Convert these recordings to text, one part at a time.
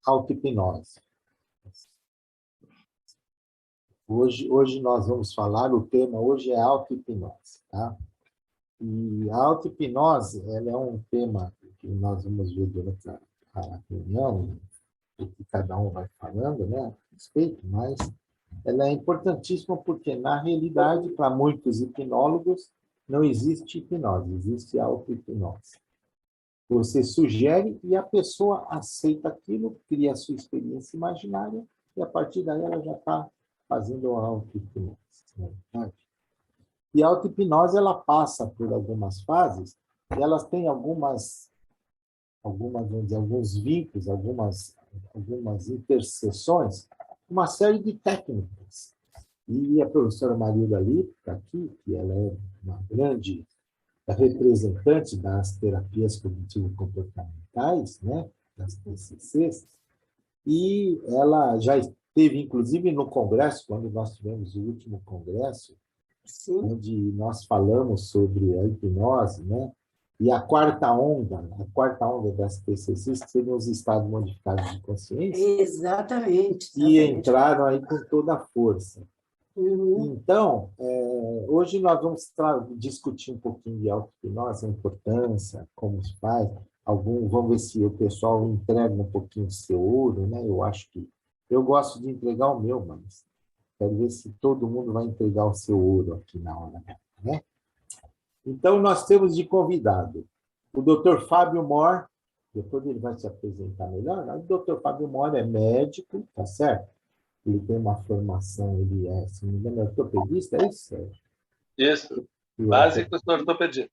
auto-hipnose. Hoje nós vamos falar, o tema hoje é auto-hipnose, tá? E a auto-hipnose, ela é um tema que nós vamos ver durante a reunião, o que cada um vai falando, né, a respeito, mas ela é importantíssima porque, na realidade, para muitos hipnólogos, não existe hipnose, existe auto-hipnose. Você sugere e a pessoa aceita aquilo, cria a sua experiência imaginária e, a partir daí, ela já está fazendo a auto-hipnose. Né? E a auto-hipnose, ela passa por algumas fases e elas têm algumas vamos dizer, alguns vínculos, algumas interseções, uma série de técnicas. E a professora Marilda Lippe, está aqui, que ela é uma grande representante das terapias cognitivo-comportamentais, né, das TCCs, e ela já esteve, inclusive, no congresso, quando nós tivemos o último congresso, Sim. onde nós falamos sobre a hipnose, né, e a quarta onda das TCCs, que seriam os estados modificados de consciência, Exatamente. e entraram aí com toda a força. Uhum. Então, hoje nós vamos discutir um pouquinho de auto-hipnose, a importância, como se faz, vamos ver se o pessoal entrega um pouquinho do seu ouro, né? Eu gosto de entregar o meu, mas quero ver se todo mundo vai entregar o seu ouro aqui na hora, né? Então, nós temos de convidado o Dr. Fábio Mor, depois ele vai se apresentar melhor. O Dr. Fábio Mor é médico, tá certo? Ele tem uma formação, ele é, se não me engano, ortopedista, é isso, Sérgio? Isso, básico de ortopedia.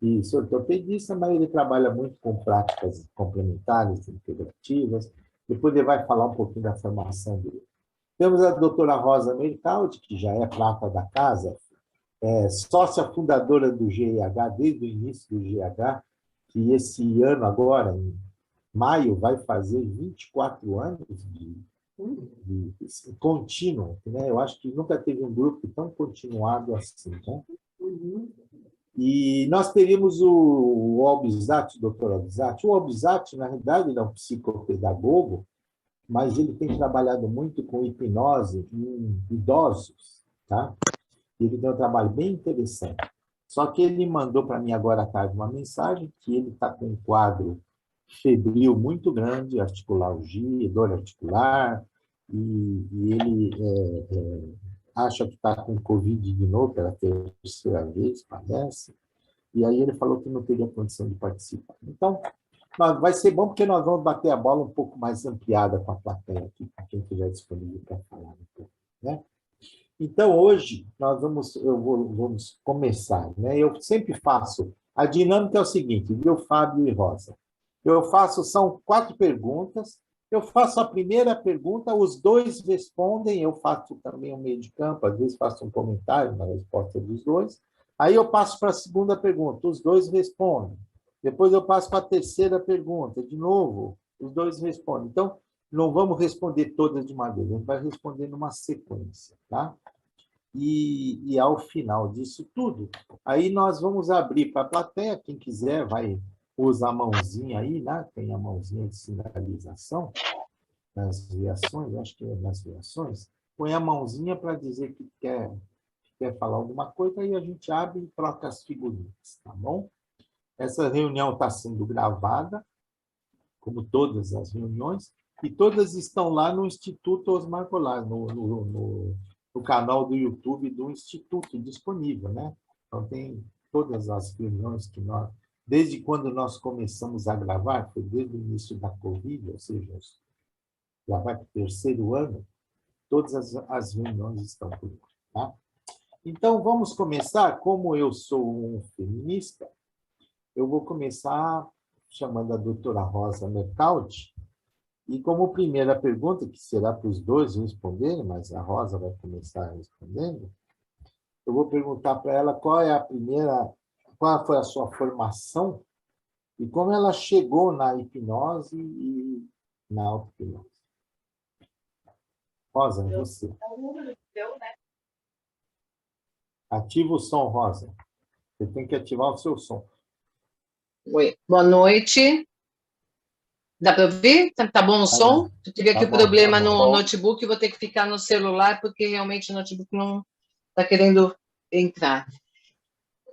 Isso, ortopedista, mas ele trabalha muito com práticas complementares, integrativas. Depois ele vai falar um pouquinho da formação dele. Temos a doutora Rosa Mercaldi, que já é prata da casa, sócia fundadora do GIH, desde o início do GIH, que esse ano agora, em maio, vai fazer 24 anos de contínuo, né? Eu acho que nunca teve um grupo tão continuado assim, né? E nós teríamos o Albizati, o Dr. Albizati. O Albizati, na realidade, ele é um psicopedagogo, mas ele tem trabalhado muito com hipnose em idosos, tá? Ele tem um trabalho bem interessante. Só que ele mandou para mim agora à tarde uma mensagem que ele está com um quadro febril muito grande, articulalgia, dor articular, e ele acha que está com Covid de novo, pela terceira vez, parece, e aí ele falou que não teria condição de participar. Então, vai ser bom porque nós vamos bater a bola um pouco mais ampliada com a plateia aqui, para quem estiver disponível para falar um pouco, né? Então, hoje, vamos começar, né? Eu sempre faço, a dinâmica é o seguinte, viu, Fábio e Rosa? São 4 perguntas, eu faço a primeira pergunta, os dois respondem, eu faço também um meio de campo, às vezes faço um comentário na resposta dos dois, aí eu passo para a segunda pergunta, os dois respondem, depois eu passo para a terceira pergunta, de novo, os dois respondem. Então, não vamos responder todas de uma vez, a gente vai responder numa sequência, tá? E ao final disso tudo, aí nós vamos abrir para a plateia, quem quiser vai usar a mãozinha aí, né? Tem a mãozinha de sinalização nas reações, acho que é nas reações, põe a mãozinha para dizer que quer falar alguma coisa, aí a gente abre e troca as figurinhas, tá bom? Essa reunião está sendo gravada, como todas as reuniões, e todas estão lá no Instituto Osmar Goulart, no canal do YouTube do Instituto disponível, né? Então, tem todas as reuniões que nós... Desde quando nós começamos a gravar, foi desde o início da Covid, ou seja, já vai para o 3º ano, todas as reuniões estão por lá, tá? Então, vamos começar. Como eu sou um feminista, eu vou começar chamando a doutora Rosa Mercaldi, e como primeira pergunta, que será para os dois responderem, mas a Rosa vai começar respondendo, eu vou perguntar para ela qual foi a sua formação e como ela chegou na hipnose e na auto-hipnose. Rosa, você. Ativa o som, Rosa. Você tem que ativar o seu som. Oi, boa noite. Dá para ouvir? Tá bom o som? Eu tive aqui Tá bom, problema tá bom. no notebook, vou ter que ficar no celular, porque realmente o notebook não está querendo entrar.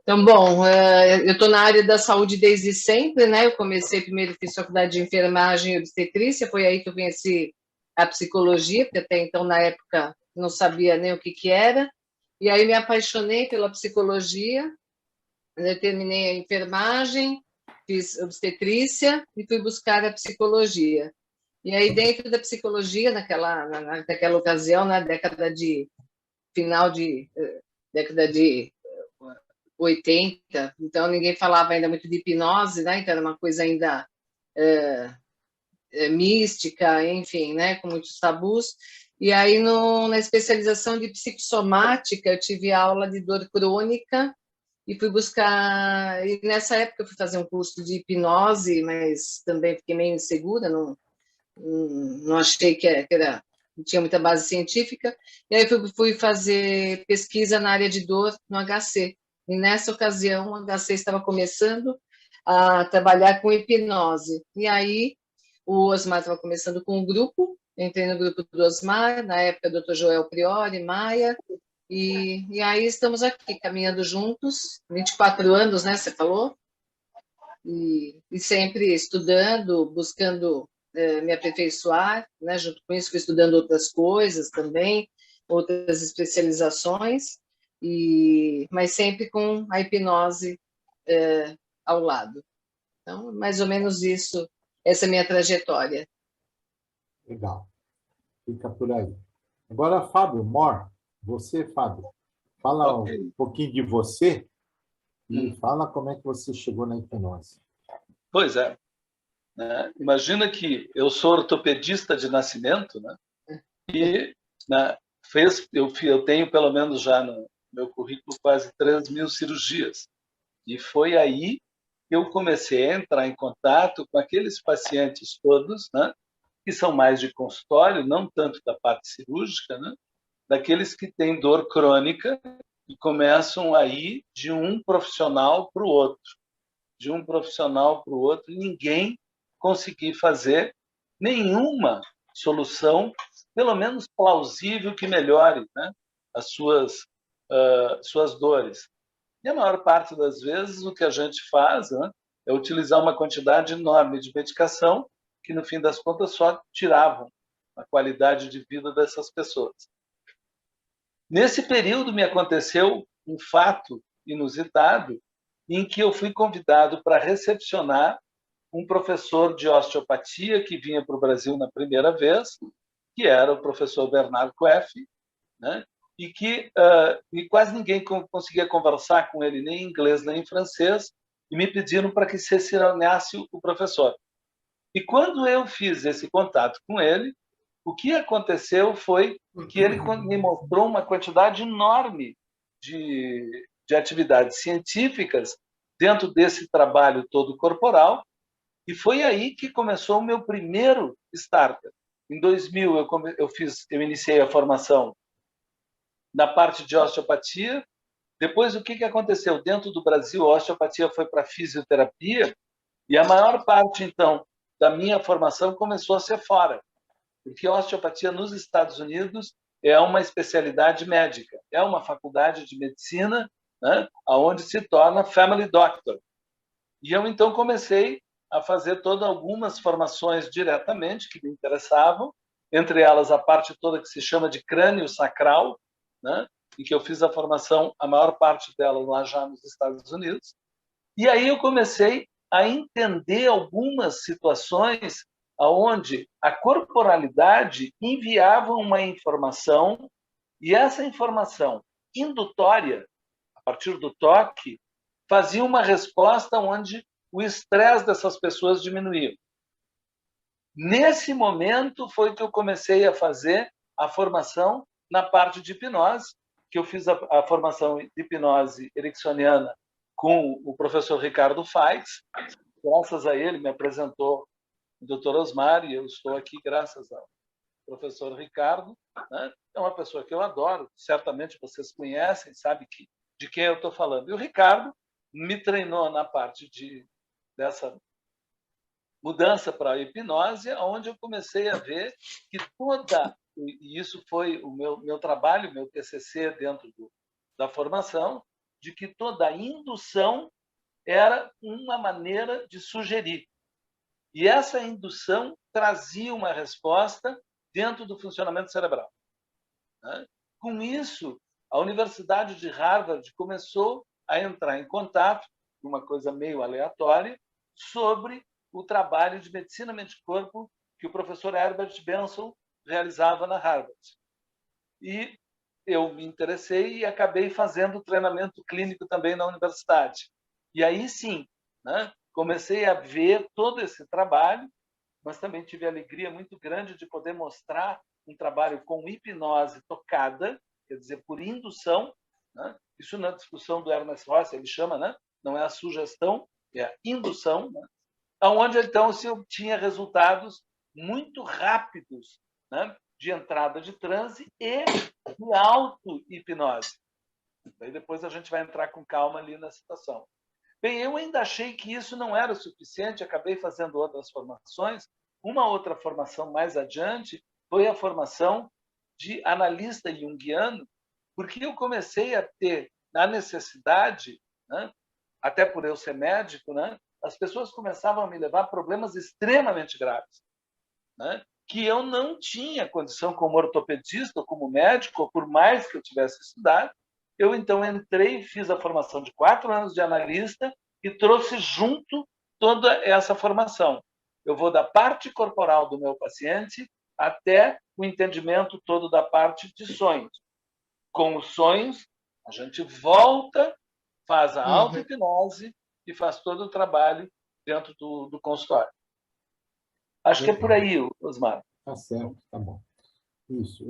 Então, bom, eu estou na área da saúde desde sempre, né? Eu comecei primeiro, fiz faculdade de enfermagem e obstetrícia, foi aí que eu conheci a psicologia, porque até então, na época, não sabia nem o que era. E aí me apaixonei pela psicologia, eu terminei a enfermagem, fiz obstetrícia e fui buscar a psicologia. E aí, dentro da psicologia, naquela ocasião, na final de década de 80, então ninguém falava ainda muito de hipnose, né? Então era uma coisa ainda mística, enfim, né? Com muitos tabus. E aí, na especialização de psicossomática, eu tive aula de dor crônica e fui buscar. E nessa época eu fui fazer um curso de hipnose, mas também fiquei meio insegura, não achei que era, não tinha muita base científica. E aí fui fazer pesquisa na área de dor no HC. E nessa ocasião, o HC estava começando a trabalhar com hipnose. E aí o Osmar estava começando com um grupo, entrei no grupo do Osmar, na época Dr. Joel Priori, Maia, e aí estamos aqui, caminhando juntos, 24 anos, né, você falou? E sempre estudando, buscando me aperfeiçoar, né, junto com isso fui estudando outras coisas também, outras especializações, mas sempre com a hipnose ao lado. Então, mais ou menos isso, essa é a minha trajetória. Legal. Fica por aí. Agora, Fábio Mor, você, Fábio, fala um pouquinho de você e fala como é que você chegou na hipnose. Pois é. Né? Imagina que eu sou ortopedista de nascimento, né? E né, eu tenho pelo menos já no meu currículo quase 3.000 cirurgias. E foi aí que eu comecei a entrar em contato com aqueles pacientes todos, né? Que são mais de consultório, não tanto da parte cirúrgica, né? Daqueles que têm dor crônica e começam a ir de um profissional para o outro, de um profissional para o outro, ninguém conseguir fazer nenhuma solução, pelo menos plausível, que melhore, né, as suas dores. E a maior parte das vezes o que a gente faz, né, é utilizar uma quantidade enorme de medicação que, no fim das contas, só tiravam a qualidade de vida dessas pessoas. Nesse período me aconteceu um fato inusitado em que eu fui convidado para recepcionar um professor de osteopatia que vinha para o Brasil na primeira vez, que era o professor Bernard Coeff, né? E quase ninguém conseguia conversar com ele nem em inglês nem em francês, e me pediram para que sessionasse o professor. E quando eu fiz esse contato com ele, o que aconteceu foi que ele me mostrou uma quantidade enorme de atividades científicas dentro desse trabalho todo corporal, e foi aí que começou o meu primeiro starter. Em 2000, eu iniciei a formação na parte de osteopatia. Depois, o que aconteceu? Dentro do Brasil, a osteopatia foi para a fisioterapia, e a maior parte, então, da minha formação começou a ser fora, porque a osteopatia nos Estados Unidos é uma especialidade médica, é uma faculdade de medicina, né, onde se torna family doctor. E eu, então, comecei a fazer algumas formações diretamente que me interessavam, entre elas a parte toda que se chama de crânio sacral, né, em que eu fiz a formação, a maior parte dela lá já nos Estados Unidos. E aí eu comecei a entender algumas situações onde a corporalidade enviava uma informação, e essa informação indutória, a partir do toque, fazia uma resposta onde o estresse dessas pessoas diminuía. Nesse momento foi que eu comecei a fazer a formação na parte de hipnose, que eu fiz a formação de hipnose ericksoniana com o professor Ricardo Faix. Graças a ele, me apresentou o Dr. Osmar, e eu estou aqui graças ao professor Ricardo. Né? É uma pessoa que eu adoro, certamente vocês conhecem, sabem de quem eu estou falando. E o Ricardo me treinou na parte dessa mudança para a hipnose, onde eu comecei a ver que e isso foi o meu trabalho, meu TCC dentro da formação, de que toda indução era uma maneira de sugerir. E essa indução trazia uma resposta dentro do funcionamento cerebral. Né? Com isso, a Universidade de Harvard começou a entrar em contato, uma coisa meio aleatória, sobre o trabalho de medicina mente-corpo que o professor Herbert Benson realizava na Harvard. E eu me interessei e acabei fazendo treinamento clínico também na universidade. E aí sim, né, comecei a ver todo esse trabalho, mas também tive a alegria muito grande de poder mostrar um trabalho com hipnose tocada, quer dizer, por indução, né? Isso na discussão do Ernest Rossi, ele chama, né? Não é a sugestão, é a indução, né? Onde então se obtinha resultados muito rápidos, né? De entrada de transe e de auto-hipnose. Daí depois a gente vai entrar com calma ali na situação. Bem, eu ainda achei que isso não era suficiente, acabei fazendo outras formações. Uma outra formação mais adiante foi a formação de analista junguiano, porque eu comecei a ter a necessidade, né, até por eu ser médico, né, as pessoas começavam a me levar problemas extremamente graves, né, que eu não tinha condição como ortopedista, ou como médico, ou por mais que eu tivesse estudado. Eu, então, entrei, fiz a formação de 4 anos de analista e trouxe junto toda essa formação. Eu vou da parte corporal do meu paciente até o entendimento todo da parte de sonhos. Com os sonhos, a gente volta, faz a auto-hipnose e faz todo o trabalho dentro do consultório. Acho que é por aí, Osmar. Tá certo, tá bom. Isso,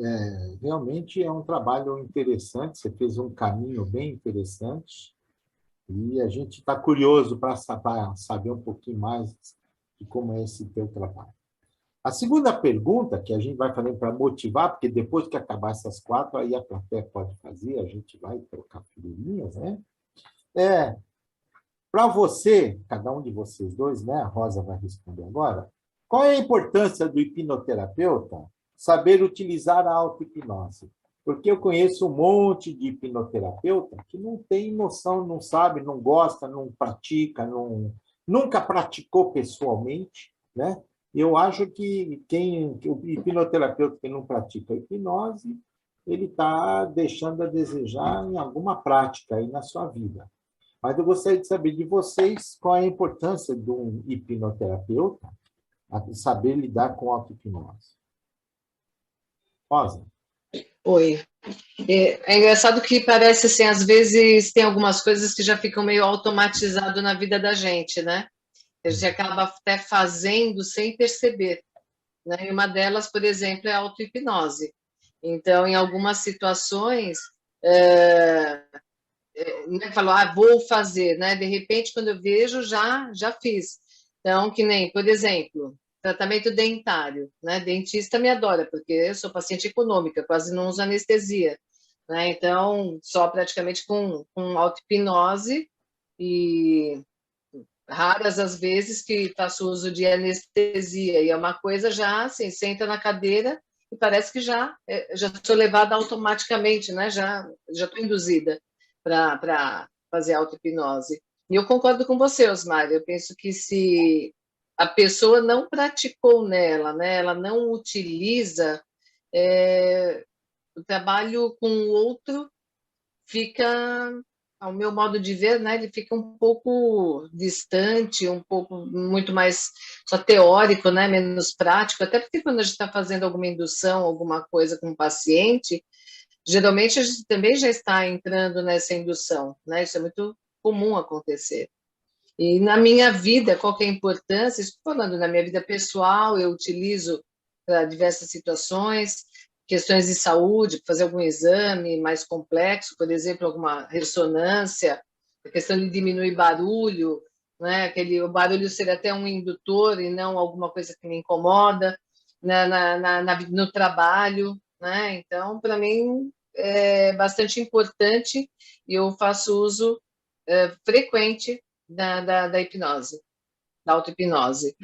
realmente é um trabalho interessante, você fez um caminho bem interessante e a gente está curioso para saber um pouquinho mais de como é esse teu trabalho. A segunda pergunta, que a gente vai fazer para motivar, porque depois que acabar essas 4, aí a plateia pode fazer, a gente vai trocar figurinhas, né? Para você, cada um de vocês dois, né? A Rosa vai responder agora, qual é a importância do hipnoterapeuta saber utilizar a auto-hipnose? Porque eu conheço um monte de hipnoterapeuta que não tem noção, não sabe, não gosta, não pratica, nunca praticou pessoalmente, né? Eu acho que o hipnoterapeuta que não pratica a hipnose, ele está deixando a desejar em alguma prática aí na sua vida. Mas eu gostaria de saber de vocês qual é a importância de um hipnoterapeuta saber lidar com a auto-hipnose. Rosa. Oi. É engraçado que parece assim, às vezes tem algumas coisas que já ficam meio automatizado na vida da gente, né? A gente acaba até fazendo sem perceber, né? E uma delas, por exemplo, é a auto-hipnose. Então, em algumas situações, né, falou, vou fazer, né? De repente, quando eu vejo, já fiz. Então, que nem, por exemplo, tratamento dentário, né? Dentista me adora, porque eu sou paciente econômica, quase não uso anestesia, né? Então, só praticamente com auto-hipnose e raras as vezes que faço uso de anestesia, e é uma coisa já, assim, senta na cadeira e parece que já sou levada automaticamente, né? Já estou induzida para fazer auto-hipnose. E eu concordo com você, Osmar, eu penso que se a pessoa não praticou nela, né? Ela não utiliza, o trabalho com o outro fica, ao meu modo de ver, né, ele fica um pouco distante, um pouco muito mais só teórico, né, menos prático, até porque quando a gente está fazendo alguma indução, alguma coisa com o paciente, geralmente a gente também já está entrando nessa indução, né, isso é muito comum acontecer. E na minha vida, qual que é a importância? Estou falando na minha vida pessoal, eu utilizo para diversas situações, questões de saúde, fazer algum exame mais complexo, por exemplo, alguma ressonância, a questão de diminuir barulho, né? O barulho ser até um indutor e não alguma coisa que me incomoda, no trabalho, né? Então, para mim, é bastante importante e eu faço uso frequente da hipnose, da auto-hipnose.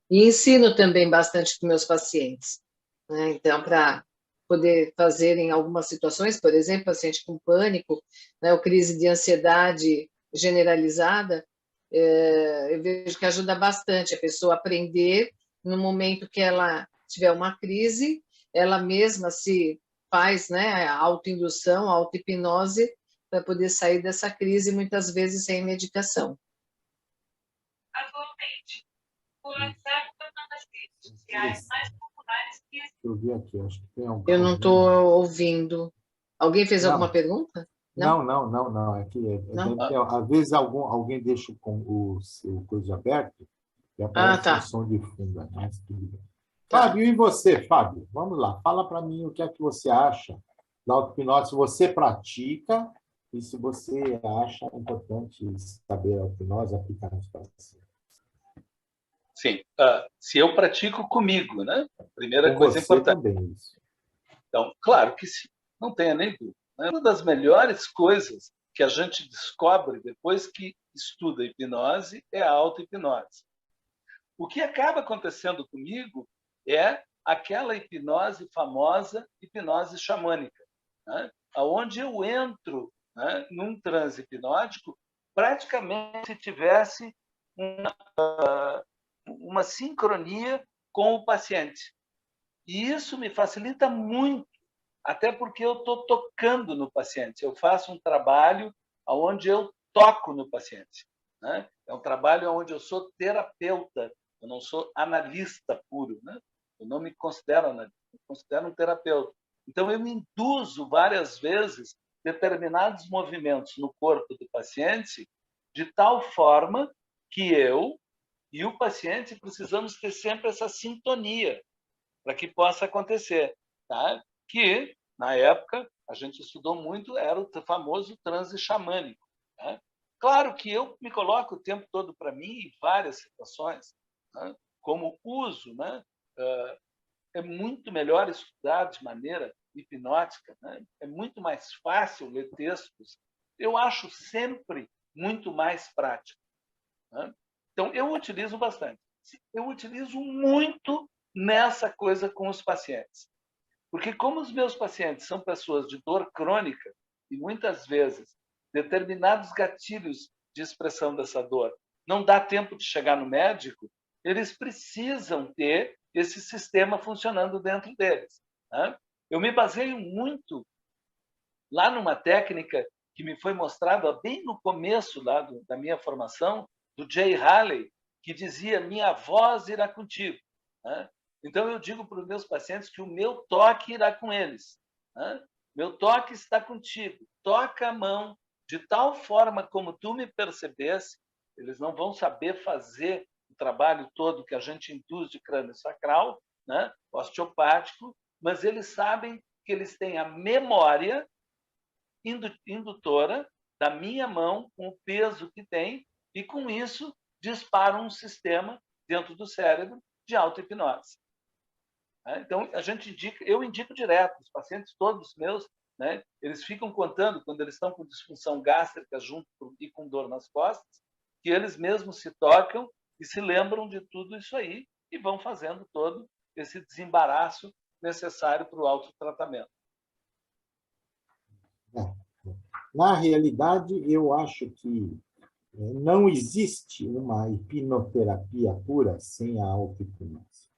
E ensino também bastante com meus pacientes, né? Então, para poder fazer em algumas situações, por exemplo, paciente com pânico, né, ou crise de ansiedade generalizada, eu vejo que ajuda bastante a pessoa a aprender no momento que ela tiver uma crise, ela mesma se faz, né, a autoindução, a auto-hipnose, para poder sair dessa crise, muitas vezes sem medicação. Atualmente, o WhatsApp é uma das redes sociais mais populares que existem. Eu vi aqui, acho que tem algum. Eu não estou ouvindo. Alguém fez alguma pergunta? Não. É que Não? deve ter, às vezes alguém deixa o coisa aberto e aparece tá. um som de fundo. Mas tudo bem. Tá. Fábio, e você, Fábio? Vamos lá, fala para mim o que é que você acha da auto-hipnose, se você pratica e se você acha importante saber a auto-hipnose aplicar nos pacientes. Sim, se eu pratico comigo, né? Primeira Com coisa você importante. também, isso. Então, claro que sim, não tenha nem dúvida. Uma das melhores coisas que a gente descobre depois que estuda hipnose é a auto-hipnose. O que acaba acontecendo comigo é aquela hipnose famosa, hipnose xamânica, né? Onde eu entro, né, num transe hipnótico praticamente se tivesse uma sincronia com o paciente. E isso me facilita muito, até porque eu estou tocando no paciente. Eu faço um trabalho onde eu toco no paciente, né? É um trabalho onde eu sou terapeuta, eu não sou analista puro, né? Eu não me considero analista, eu me considero um terapeuta. Então, eu me induzo várias vezes determinados movimentos no corpo do paciente de tal forma que eu e o paciente precisamos ter sempre essa sintonia para que possa acontecer, tá? Que, na época, a gente estudou muito, era o famoso transe xamânico, tá? Claro que eu me coloco o tempo todo para mim em várias situações, né? Como uso, né? É muito melhor estudar de maneira hipnótica, né? É muito mais fácil ler textos. Eu acho sempre muito mais prático, né? Então, eu utilizo bastante. Eu utilizo muito nessa coisa com os pacientes. Porque como os meus pacientes são pessoas de dor crônica, e muitas vezes determinados gatilhos de expressão dessa dor não dá tempo de chegar no médico, eles precisam ter esse sistema funcionando dentro deles, né? Eu me baseio muito lá numa técnica que me foi mostrada bem no começo lá da minha formação, do Jay Haley, que dizia: minha voz irá contigo, né? Então, eu digo para os meus pacientes que o meu toque irá com eles, né? Meu toque está contigo. Toca a mão de tal forma como tu me percebesse. Eles não vão saber fazer o trabalho todo que a gente induz de crânio sacral, né? Osteopático, mas eles sabem que eles têm a memória indutora da minha mão, com o peso que tem, e com isso disparam um sistema dentro do cérebro de auto-hipnose. Então, eu indico direto, os pacientes todos meus, né, eles ficam contando, quando eles estão com disfunção gástrica junto e com dor nas costas, que eles mesmos se tocam e se lembram de tudo isso aí e vão fazendo todo esse desembaraço necessário para o autotratamento. Na realidade, eu acho que não existe uma hipnoterapia pura sem a auto-hipnose.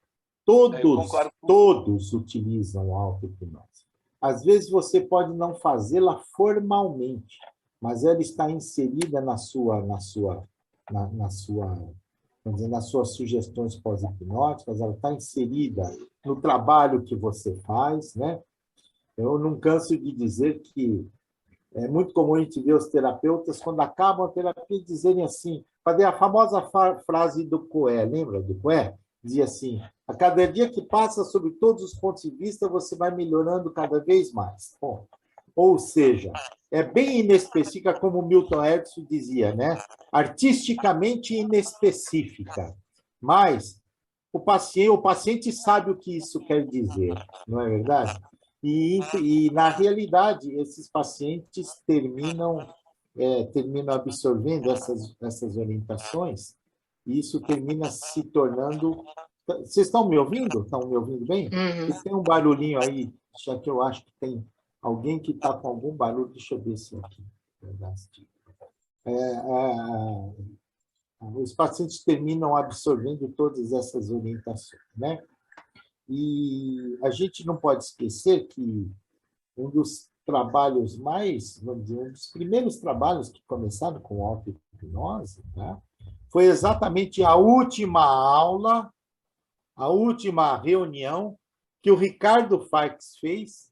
Todos utilizam a auto-hipnose. Às vezes você pode não fazê-la formalmente, mas ela está inserida nas suas sugestões pós-hipnóticas, ela está inserida no trabalho que você faz, né? Eu não canso de dizer que é muito comum a gente ver os terapeutas, quando acabam a terapia, dizerem assim, fazer a famosa frase do Coé, lembra do Coé? Dizia assim: a cada dia que passa, sob todos os pontos de vista, você vai melhorando cada vez mais. Bom, ou seja, é bem inespecífica, como Milton Erickson dizia, né? Artisticamente inespecífica. Mas o paciente sabe o que isso quer dizer, não é verdade? E na realidade, esses pacientes terminam absorvendo essas orientações e isso termina se tornando... Vocês estão me ouvindo? Estão me ouvindo bem? Uhum. Tem um barulhinho aí, já que eu acho que tem alguém que está com algum barulho. Deixa eu ver se é aqui. Os pacientes terminam absorvendo todas essas orientações, né? E a gente não pode esquecer que um dos trabalhos mais, vamos dizer, um dos primeiros trabalhos que começaram com auto-hipnose, né, foi exatamente a última aula, a última reunião que o Ricardo Faix fez,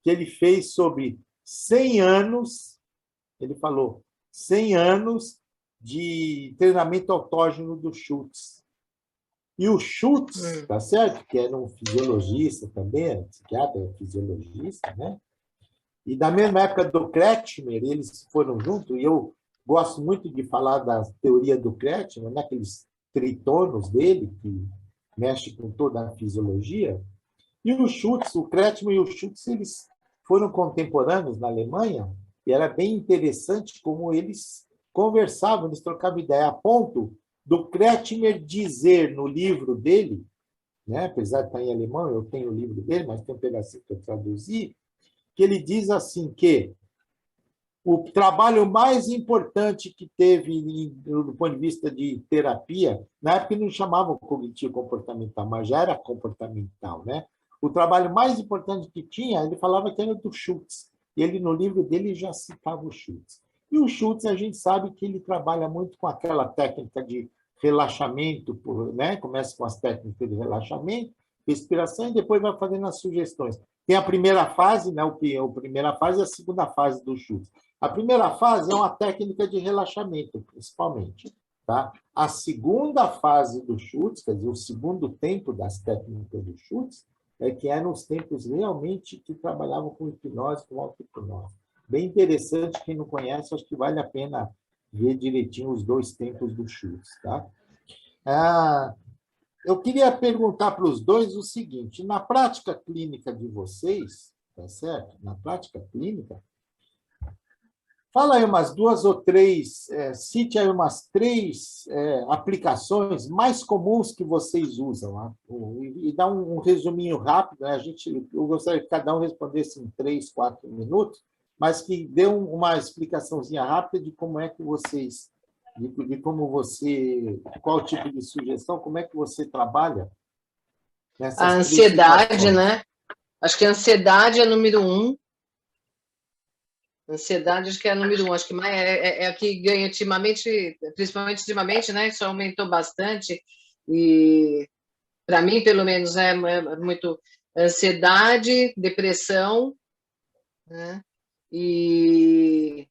que ele fez sobre 100 anos, ele falou, 100 anos de treinamento autógeno do Schultz. E o Schultz, tá certo? Que era um fisiologista também, era psiquiatra, fisiologista, né? E da mesma época do Kretschmer, eles foram juntos, e eu gosto muito de falar da teoria do Kretschmer, né? Aqueles tritonos dele, que mexe com toda a fisiologia. E o Schultz, o Kretschmer e o Schultz, eles foram contemporâneos na Alemanha, e era bem interessante como eles conversavam, eles trocavam ideia, a ponto do Kretschmer dizer no livro dele, né, apesar de estar em alemão, eu tenho o livro dele, mas tem um pedacinho que eu traduzi, que ele diz assim que o trabalho mais importante que teve do ponto de vista de terapia, na época não chamavam cognitivo comportamental, mas já era comportamental, né? O trabalho mais importante que tinha, ele falava que era do Schultz. Ele, no livro dele, já citava o Schultz. E o Schultz, a gente sabe que ele trabalha muito com aquela técnica de relaxamento, né? Começa com as técnicas de relaxamento, respiração, e depois vai fazendo as sugestões. Tem a primeira fase, né? A primeira fase e a segunda fase do Schultz. A primeira fase é uma técnica de relaxamento, principalmente. Tá? A segunda fase do Schultz, quer dizer, o segundo tempo das técnicas do Schultz, é que eram os tempos realmente que trabalhavam com hipnose, com auto-hipnose. Bem interessante, quem não conhece, acho que vale a pena ver direitinho os dois tempos do Schultz. Tá? Eu queria perguntar para os dois o seguinte, na prática clínica de vocês, tá certo? Na prática clínica, fala aí umas duas ou três, cite aí umas três aplicações mais comuns que vocês usam, e dá um resuminho rápido, né? Eu gostaria que cada um respondesse em 3, 4 minutos, mas que dê uma explicaçãozinha rápida de como é que vocês, qual tipo de sugestão, como é que você trabalha nessas A ansiedade, situações. né? Acho que a ansiedade é número 1. Ansiedade, acho que é a número 1. Acho que mais é a que ganha ultimamente, principalmente ultimamente, né? Isso aumentou bastante. E, para mim, pelo menos, é muito ansiedade, depressão, né? E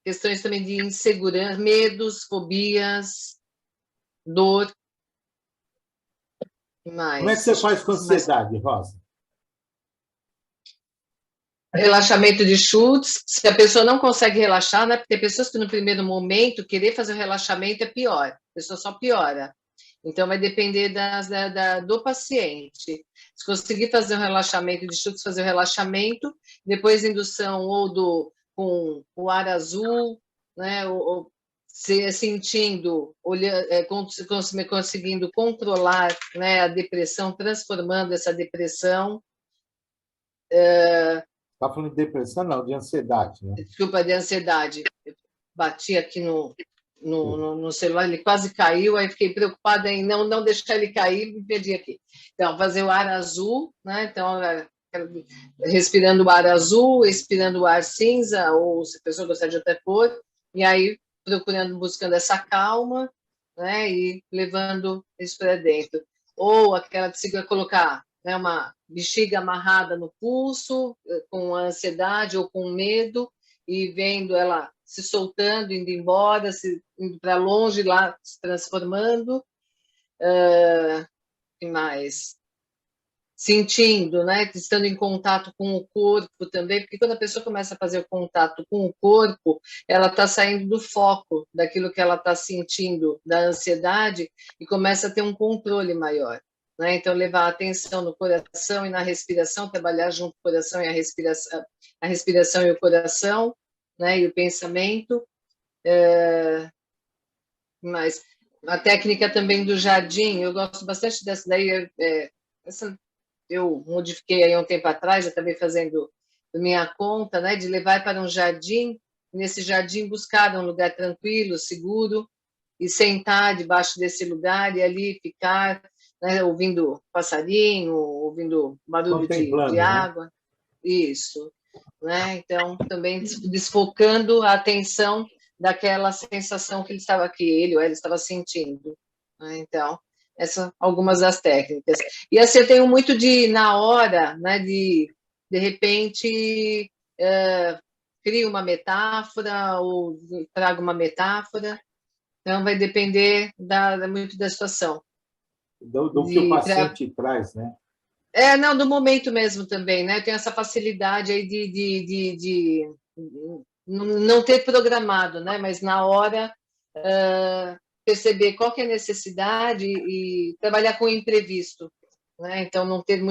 questões também de insegurança, medos, fobias, dor. Como é que você faz com ansiedade, Rosa? Relaxamento de Schultz, se a pessoa não consegue relaxar, né? Porque tem pessoas que no primeiro momento querer fazer o relaxamento é pior, a pessoa só piora. Então vai depender do paciente. Se conseguir fazer o relaxamento de Schultz, fazer o relaxamento, depois indução ou com o ar azul, né? Ou sentindo, conseguindo controlar, né, a depressão, transformando essa depressão. Está falando de depressão, não, de ansiedade, né? Desculpa, de ansiedade. Eu bati aqui no celular, ele quase caiu, aí fiquei preocupada em não deixar ele cair, me perdi aqui. Então, fazer o ar azul, né? Então, respirando o ar azul, expirando o ar cinza, ou se a pessoa gostar de outra cor, e aí buscando essa calma, né? E levando isso para dentro. Ou aquela de colocar, né, uma bexiga amarrada no pulso, com ansiedade ou com medo, e vendo ela se soltando, indo embora, indo para longe, lá se transformando. Que mais? Sentindo, né? Estando em contato com o corpo também, porque quando a pessoa começa a fazer o contato com o corpo, ela está saindo do foco daquilo que ela está sentindo, da ansiedade, e começa a ter um controle maior. Né? Então, levar a atenção no coração e na respiração, trabalhar junto com o coração e a respiração e o coração, né? E o pensamento. Mas A técnica também do jardim, eu gosto bastante dessa daí. Essa eu modifiquei aí um tempo atrás, acabei fazendo minha conta, né, de levar para um jardim, nesse jardim buscar um lugar tranquilo, seguro, e sentar debaixo desse lugar e ali ficar, né, ouvindo passarinho, ouvindo barulho de Contemplando, né? água, isso, né? Então, também desfocando a atenção daquela sensação que ele ou ela estava sentindo, né? Então, essas algumas das técnicas. E assim, eu tenho muito de, na hora, né, de repente, crio uma metáfora ou trago uma metáfora, então vai depender muito da situação. Do que o paciente traz, né? Não, do momento mesmo também, né? Eu tenho essa facilidade aí de não ter programado, né? Mas na hora perceber qual que é a necessidade e trabalhar com o imprevisto, né? Então não tenho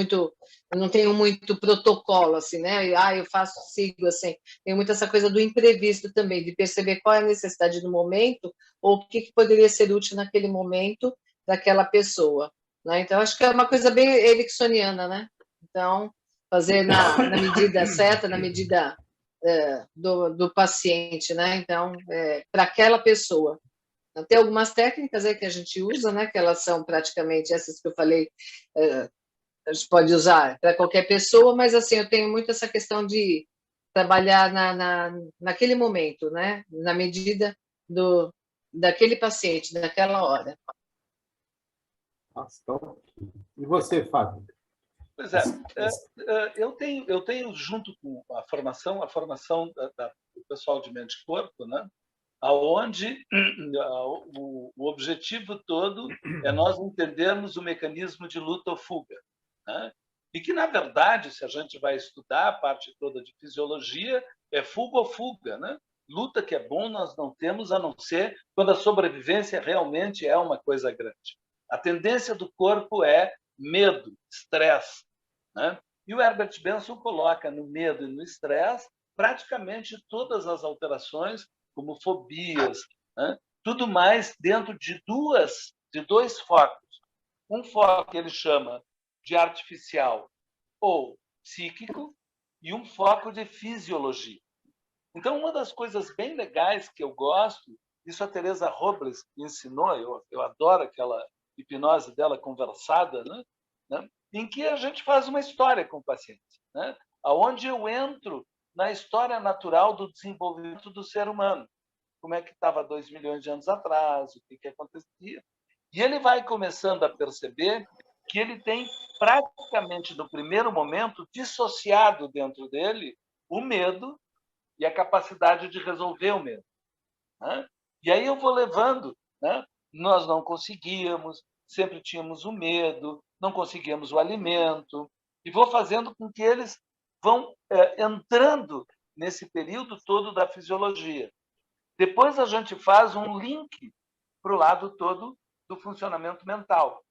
muito protocolo assim, né? Eu sigo assim. Tenho muito essa coisa do imprevisto também, de perceber qual é a necessidade do momento ou o que poderia ser útil naquele momento daquela pessoa. Né? Então, acho que é uma coisa bem ericksoniana, né? Então, fazer na medida certa, na medida do paciente, né? Então, para aquela pessoa. Tem algumas técnicas aí que a gente usa, né? Que elas são praticamente essas que eu falei, a gente pode usar para qualquer pessoa, mas assim, eu tenho muito essa questão de trabalhar naquele momento, né? Na medida daquele paciente, daquela hora. Nossa, então... E você, Fábio? Pois é, eu tenho junto com a formação do pessoal de mente e corpo, né? Aonde o objetivo todo é nós entendermos o mecanismo de luta ou fuga, né? E que, na verdade, se a gente vai estudar a parte toda de fisiologia, é fuga ou fuga, né? Luta que é bom nós não temos, a não ser quando a sobrevivência realmente é uma coisa grande. A tendência do corpo é medo, estresse, né? E o Herbert Benson coloca no medo e no estresse praticamente todas as alterações, como fobias, né? Tudo mais dentro de dois focos. Um foco que ele chama de artificial ou psíquico e um foco de fisiologia. Então, uma das coisas bem legais que eu gosto, isso a Teresa Robles ensinou, eu adoro aquela hipnose dela conversada, né? Em que a gente faz uma história com o paciente, né? Onde eu entro na história natural do desenvolvimento do ser humano. Como é que estava 2 milhões de anos atrás, o que acontecia. E ele vai começando a perceber que ele tem praticamente, no primeiro momento, dissociado dentro dele o medo e a capacidade de resolver o medo, né? E aí eu vou levando, né? Nós não conseguíamos, sempre tínhamos o medo, não conseguíamos o alimento, e vou fazendo com que eles vão entrando nesse período todo da fisiologia. Depois a gente faz um link para o lado todo do funcionamento mental.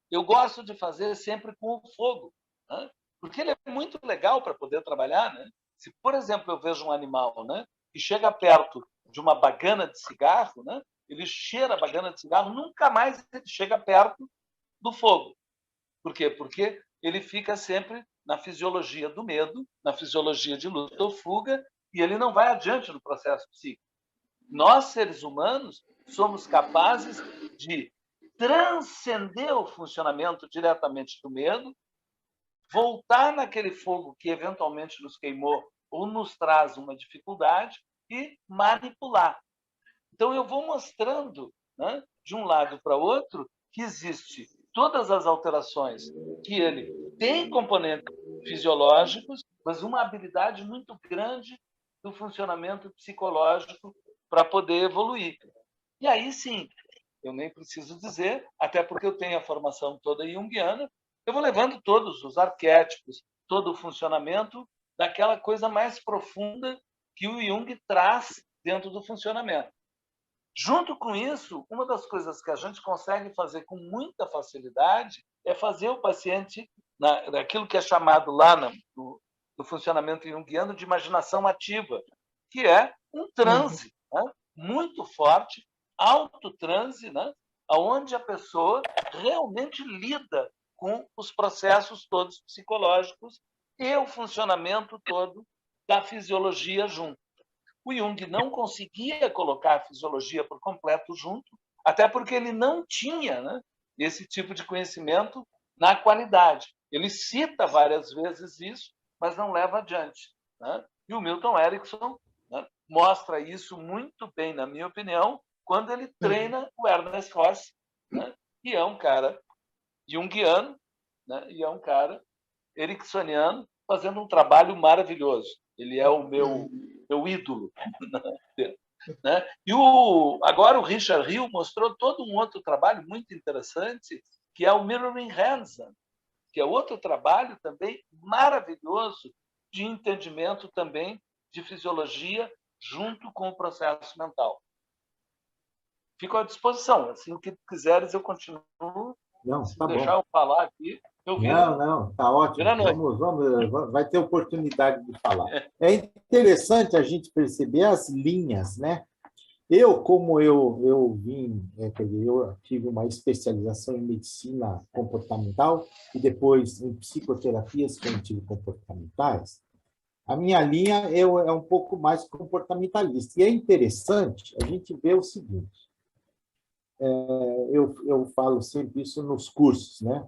Eu gosto de fazer sempre com o fogo, né? Porque ele é muito legal para poder trabalhar, né? Se, por exemplo, eu vejo um animal, né, que chega perto de uma bagana de cigarro, né, ele cheira a bagana de cigarro, nunca mais ele chega perto do fogo. Por quê? Porque ele fica sempre na fisiologia do medo, na fisiologia de luta ou fuga, e ele não vai adiante no processo psíquico. Nós, seres humanos, somos capazes de transcender o funcionamento diretamente do medo, voltar naquele fogo que eventualmente nos queimou ou nos traz uma dificuldade e manipular. Então, eu vou mostrando, né, de um lado para o outro que existe todas as alterações, que ele tem componentes fisiológicos, mas uma habilidade muito grande do funcionamento psicológico para poder evoluir. E aí, sim, eu nem preciso dizer, até porque eu tenho a formação toda junguiana, eu vou levando todos os arquétipos, todo o funcionamento daquela coisa mais profunda que o Jung traz dentro do funcionamento. Junto com isso, uma das coisas que a gente consegue fazer com muita facilidade é fazer o paciente, naquilo que é chamado lá no funcionamento junguiano de imaginação ativa, que é um transe, né, muito forte, autotranse, né? Onde a pessoa realmente lida com os processos todos psicológicos e o funcionamento todo da fisiologia junto. O Jung não conseguia colocar a fisiologia por completo junto, até porque ele não tinha, né, esse tipo de conhecimento na qualidade. Ele cita várias vezes isso, mas não leva adiante, né? E o Milton Erickson, né, mostra isso muito bem, na minha opinião, quando ele treina o Ernest Rossi, né, que é um cara junguiano, né, e é um cara ericksoniano, fazendo um trabalho maravilhoso. Ele é o meu ídolo. Né? E agora o Richard Hill mostrou todo um outro trabalho muito interessante, que é o Mirroring Hansen, que é outro trabalho também maravilhoso de entendimento também de fisiologia junto com o processo mental. Fico à disposição. Assim que quiseres, eu continuo. Não, Se tá deixar bom. eu falar aqui, eu viro. Não, tá ótimo. Vai ter oportunidade de falar. É interessante a gente perceber as linhas, né? Como eu vim, quer dizer, eu tive uma especialização em medicina comportamental e depois em psicoterapias cognitivo-comportamentais, a minha linha é um pouco mais comportamentalista. E é interessante a gente ver o seguinte, eu falo sempre isso nos cursos, né?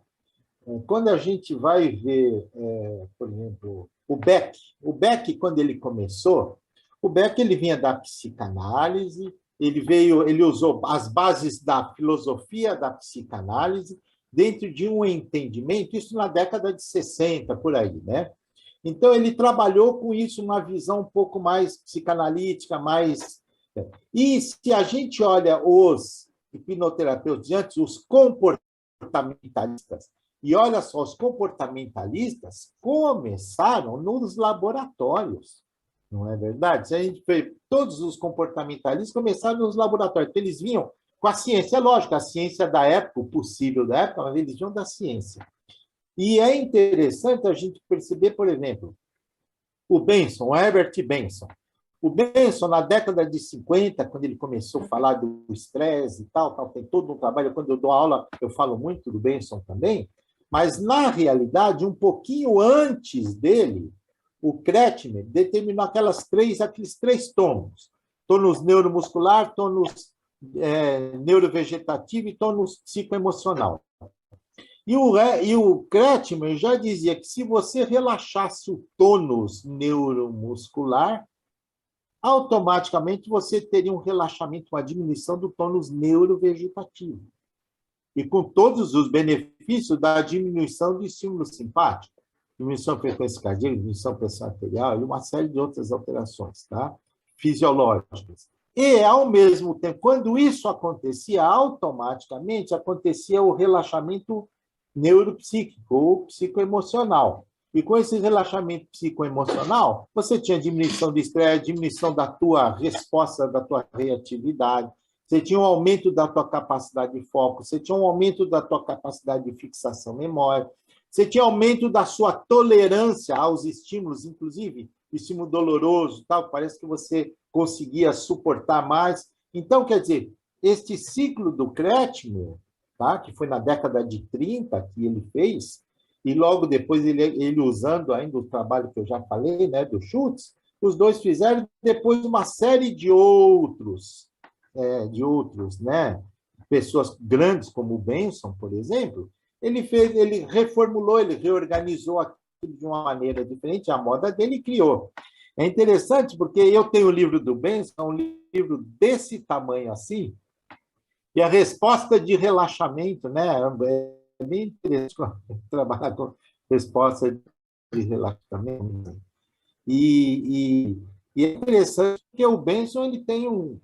Quando a gente vai ver, por exemplo, o Beck, quando ele começou, o Beck ele vinha da psicanálise, ele usou as bases da filosofia da psicanálise dentro de um entendimento, isso na década de 60, por aí, né? Então, ele trabalhou com isso, uma visão um pouco mais psicanalítica, mais... E se a gente olha os hipnoterapeutas antes, os comportamentalistas, e olha só, os comportamentalistas começaram nos laboratórios, não é verdade? Se a gente vê, todos os comportamentalistas começaram nos laboratórios, porque eles vinham com a ciência, é lógico, a ciência da época, o possível da época, mas eles vinham da ciência. E é interessante a gente perceber, por exemplo, o Herbert Benson. O Benson, na década de 50, quando ele começou a falar do estresse e tal, tem todo um trabalho, quando eu dou aula, eu falo muito do Benson também, mas, na realidade, um pouquinho antes dele, o Kretschmer determinou aqueles três tônus. Tônus neuromuscular, tônus neurovegetativo e tônus psicoemocional. E o Kretschmer já dizia que se você relaxasse o tônus neuromuscular, automaticamente você teria um relaxamento, uma diminuição do tônus neurovegetativo. E com todos os benefícios da diminuição do estímulo simpático, diminuição da frequência cardíaca, diminuição da pressão arterial e uma série de outras alterações, tá? Fisiológicas. E, ao mesmo tempo, quando isso acontecia, automaticamente acontecia o relaxamento neuropsíquico ou psicoemocional. E com esse relaxamento psicoemocional, você tinha diminuição do estresse, diminuição da tua resposta, da tua reatividade, você tinha um aumento da tua capacidade de foco, você tinha um aumento da tua capacidade de fixação memória, você tinha aumento da sua tolerância aos estímulos, inclusive estímulo doloroso, tal, parece que você conseguia suportar mais. Então, quer dizer, este ciclo do Kretschmer, tá, que foi na década de 30 que ele fez, e logo depois ele usando ainda o trabalho que eu já falei, né, do Schultz, os dois fizeram depois uma série de outros, né, pessoas grandes como o Benson, por exemplo, ele reformulou, ele reorganizou aquilo de uma maneira diferente, a moda dele criou. É interessante porque eu tenho o livro do Benson, um livro desse tamanho assim, e a resposta de relaxamento, né, é bem interessante trabalhar com resposta de relaxamento. E é interessante porque o Benson ele tem um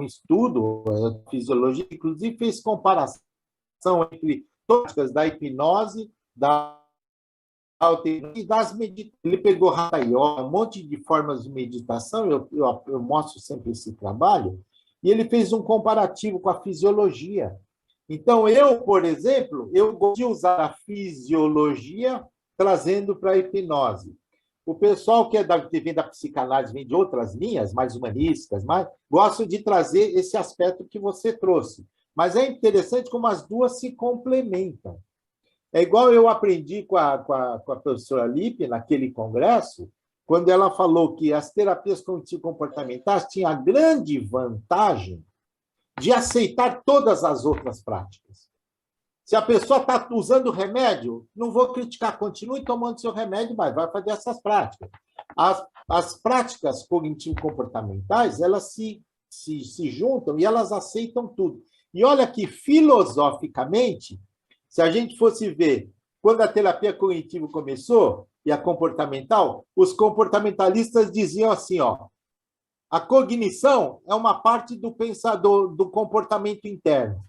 estudo, a fisiologia, inclusive fez comparação entre técnicas da hipnose, e das meditações. Ele pegou Hatha Yoga, um monte de formas de meditação, eu mostro sempre esse trabalho, e ele fez um comparativo com a fisiologia. Então, por exemplo, eu gosto de usar a fisiologia trazendo para a hipnose. O pessoal que vem da psicanálise, vem de outras linhas, mais humanísticas, gosta de trazer esse aspecto que você trouxe. Mas é interessante como as duas se complementam. É igual eu aprendi com a professora Lippe, naquele congresso, quando ela falou que as terapias cognitivo-comportamentais tinham a grande vantagem de aceitar todas as outras práticas. Se a pessoa está usando remédio, não vou criticar, continue tomando seu remédio, mas vai fazer essas práticas. As práticas cognitivo-comportamentais, elas se juntam e elas aceitam tudo. E olha que, filosoficamente, se a gente fosse ver, quando a terapia cognitivo começou, e a comportamental, os comportamentalistas diziam assim, ó, a cognição é uma parte do pensador, do comportamento interno.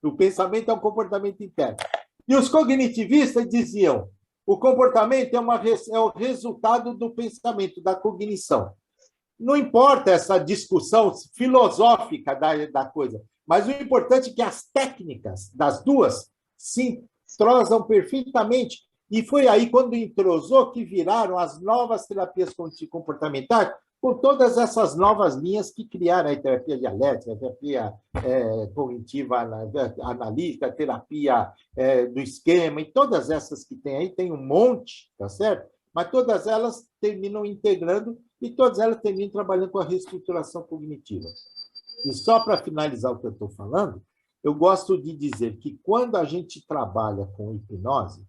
O pensamento é um comportamento interno. E os cognitivistas diziam, o comportamento é o resultado do pensamento, da cognição. Não importa essa discussão filosófica da coisa, mas o importante é que as técnicas das duas se entrosam perfeitamente. E foi aí, quando entrosou, que viraram as novas terapias cognitivo-comportamentais, com todas essas novas linhas que criaram a terapia dialética, a terapia cognitiva analítica, a terapia do esquema, e todas essas que tem aí, tem um monte, tá certo? Mas todas elas terminam integrando e todas elas terminam trabalhando com a reestruturação cognitiva. E só para finalizar o que eu estou falando, eu gosto de dizer que quando a gente trabalha com hipnose,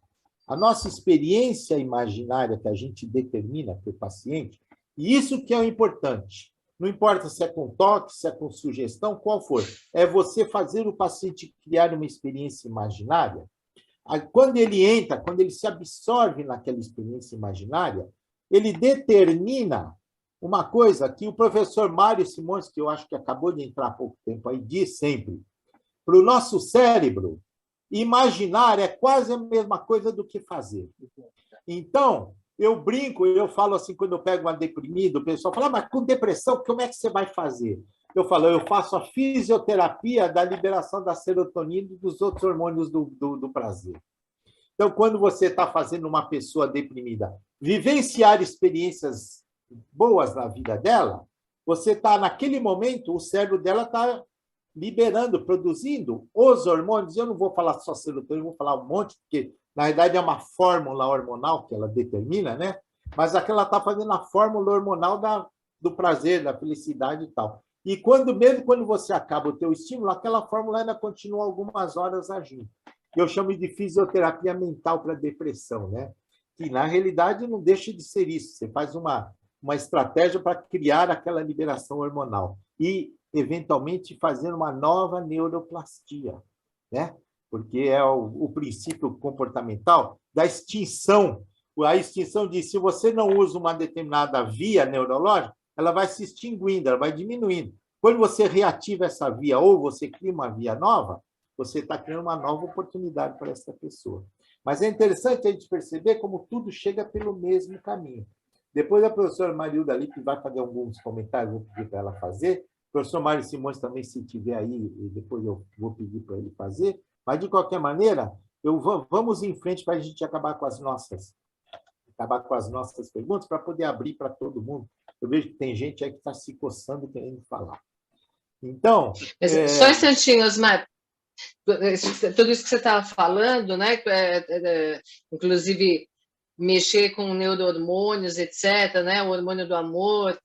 a nossa experiência imaginária que a gente determina para o paciente, e isso que é o importante. Não importa se é com toque, se é com sugestão, qual for. É você fazer o paciente criar uma experiência imaginária. Quando ele entra, quando ele se absorve naquela experiência imaginária, ele determina uma coisa que o professor Mário Simões, que eu acho que acabou de entrar há pouco tempo aí, diz sempre. Para o nosso cérebro, imaginar é quase a mesma coisa do que fazer. Então, eu brinco, eu falo assim, quando eu pego uma deprimida, o pessoal fala, mas com depressão, como é que você vai fazer? Eu falo, eu faço a fisioterapia da liberação da serotonina e dos outros hormônios do prazer. Então, quando você está fazendo uma pessoa deprimida vivenciar experiências boas na vida dela, você está, naquele momento, o cérebro dela está liberando, produzindo os hormônios. Eu não vou falar só serotonina, eu vou falar um monte, porque, na verdade, é uma fórmula hormonal que ela determina, né? Mas aqui ela está fazendo a fórmula hormonal do prazer, da felicidade e tal. E mesmo quando você acaba o teu estímulo, aquela fórmula ainda continua algumas horas agindo. Eu chamo de fisioterapia mental para depressão, né? Que, na realidade, não deixa de ser isso. Você faz uma estratégia para criar aquela liberação hormonal e, eventualmente, fazer uma nova neuroplastia, né? Porque é o princípio comportamental da extinção. A extinção diz, se você não usa uma determinada via neurológica, ela vai se extinguindo, ela vai diminuindo. Quando você reativa essa via ou você cria uma via nova, você está criando uma nova oportunidade para essa pessoa. Mas é interessante a gente perceber como tudo chega pelo mesmo caminho. Depois a professora Marilda Lippe vai fazer alguns comentários, vou pedir para ela fazer. O professor Mário Simões também, se tiver aí, depois eu vou pedir para ele fazer. Mas, de qualquer maneira, vamos em frente para a gente acabar com as nossas perguntas, para poder abrir para todo mundo. Eu vejo que tem gente aí que está se coçando querendo falar. Então... Só um instantinho, Osmar. Tudo isso que você estava falando, né? Inclusive, mexer com neurohormônios, etc., né? O hormônio do amor...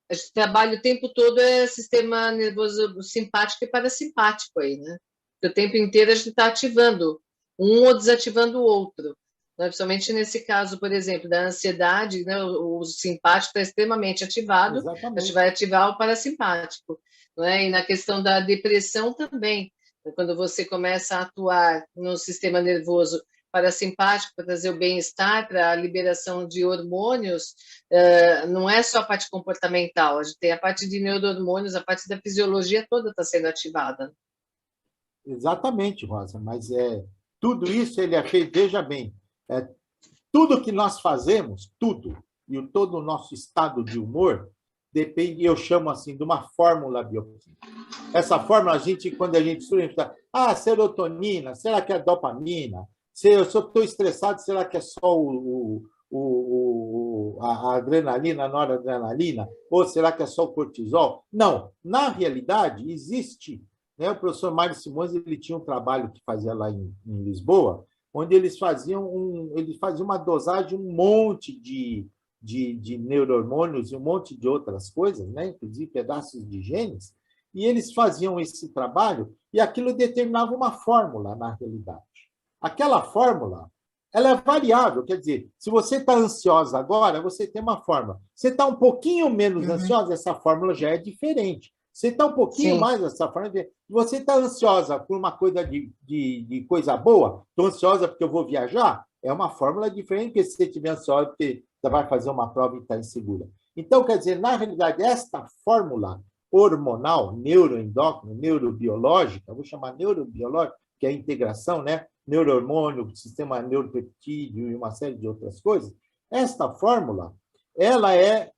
A gente trabalha o tempo todo sistema nervoso simpático e parasimpático aí, né? O tempo inteiro a gente está ativando um ou desativando o outro. Né? Principalmente nesse caso, por exemplo, da ansiedade, né? O simpático está extremamente ativado, exatamente. A gente vai ativar o parasimpático. Né? E na questão da depressão também, quando você começa a atuar no sistema nervoso parasimpático para trazer o bem-estar, para a liberação de hormônios, não é só a parte comportamental, a gente tem a parte de neurohormônios, a parte da fisiologia toda está sendo ativada. Exatamente, Rosa, mas tudo isso ele é feito, veja bem, tudo que nós fazemos, tudo, e todo o nosso estado de humor, depende, eu chamo assim, de uma fórmula bioquímica. Essa fórmula, quando a gente estuda, serotonina, será que é dopamina? Se eu estou estressado, será que é só a adrenalina, a noradrenalina? Ou será que é só o cortisol? Não. Na realidade, existe, né? O professor Mário Simões, ele tinha um trabalho que fazia lá em Lisboa, onde eles faziam uma dosagem, um monte de neurohormônios e um monte de outras coisas, né? Inclusive pedaços de genes, e eles faziam esse trabalho e aquilo determinava uma fórmula na realidade. Aquela fórmula, ela é variável, quer dizer, se você está ansiosa agora, você tem uma fórmula. Você está um pouquinho menos ansiosa, essa fórmula já é diferente. Você está um pouquinho Sim. mais, essa fórmula. Você está ansiosa por uma coisa de coisa boa, estou ansiosa porque eu vou viajar, é uma fórmula diferente que se você estiver ansiosa porque você vai fazer uma prova e está insegura. Então, quer dizer, na realidade, esta fórmula hormonal, neuroendócrina, neurobiológica, eu vou chamar neurobiológica, que é a integração, né? Neurohormônio, sistema neuropeptídeo e uma série de outras coisas. Esta fórmula, ela é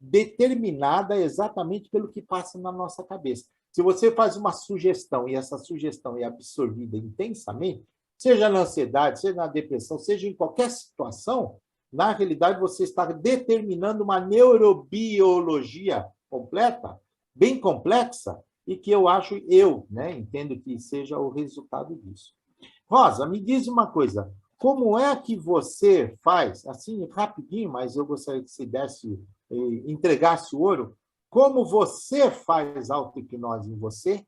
determinada exatamente pelo que passa na nossa cabeça. Se você faz uma sugestão e essa sugestão é absorvida intensamente, seja na ansiedade, seja na depressão, seja em qualquer situação, na realidade você está determinando uma neurobiologia completa, bem complexa, e que eu entendo que seja o resultado disso. Rosa, me diz uma coisa, como é que você faz, assim, rapidinho, mas eu gostaria que você entregasse o ouro, como você faz auto-hipnose em você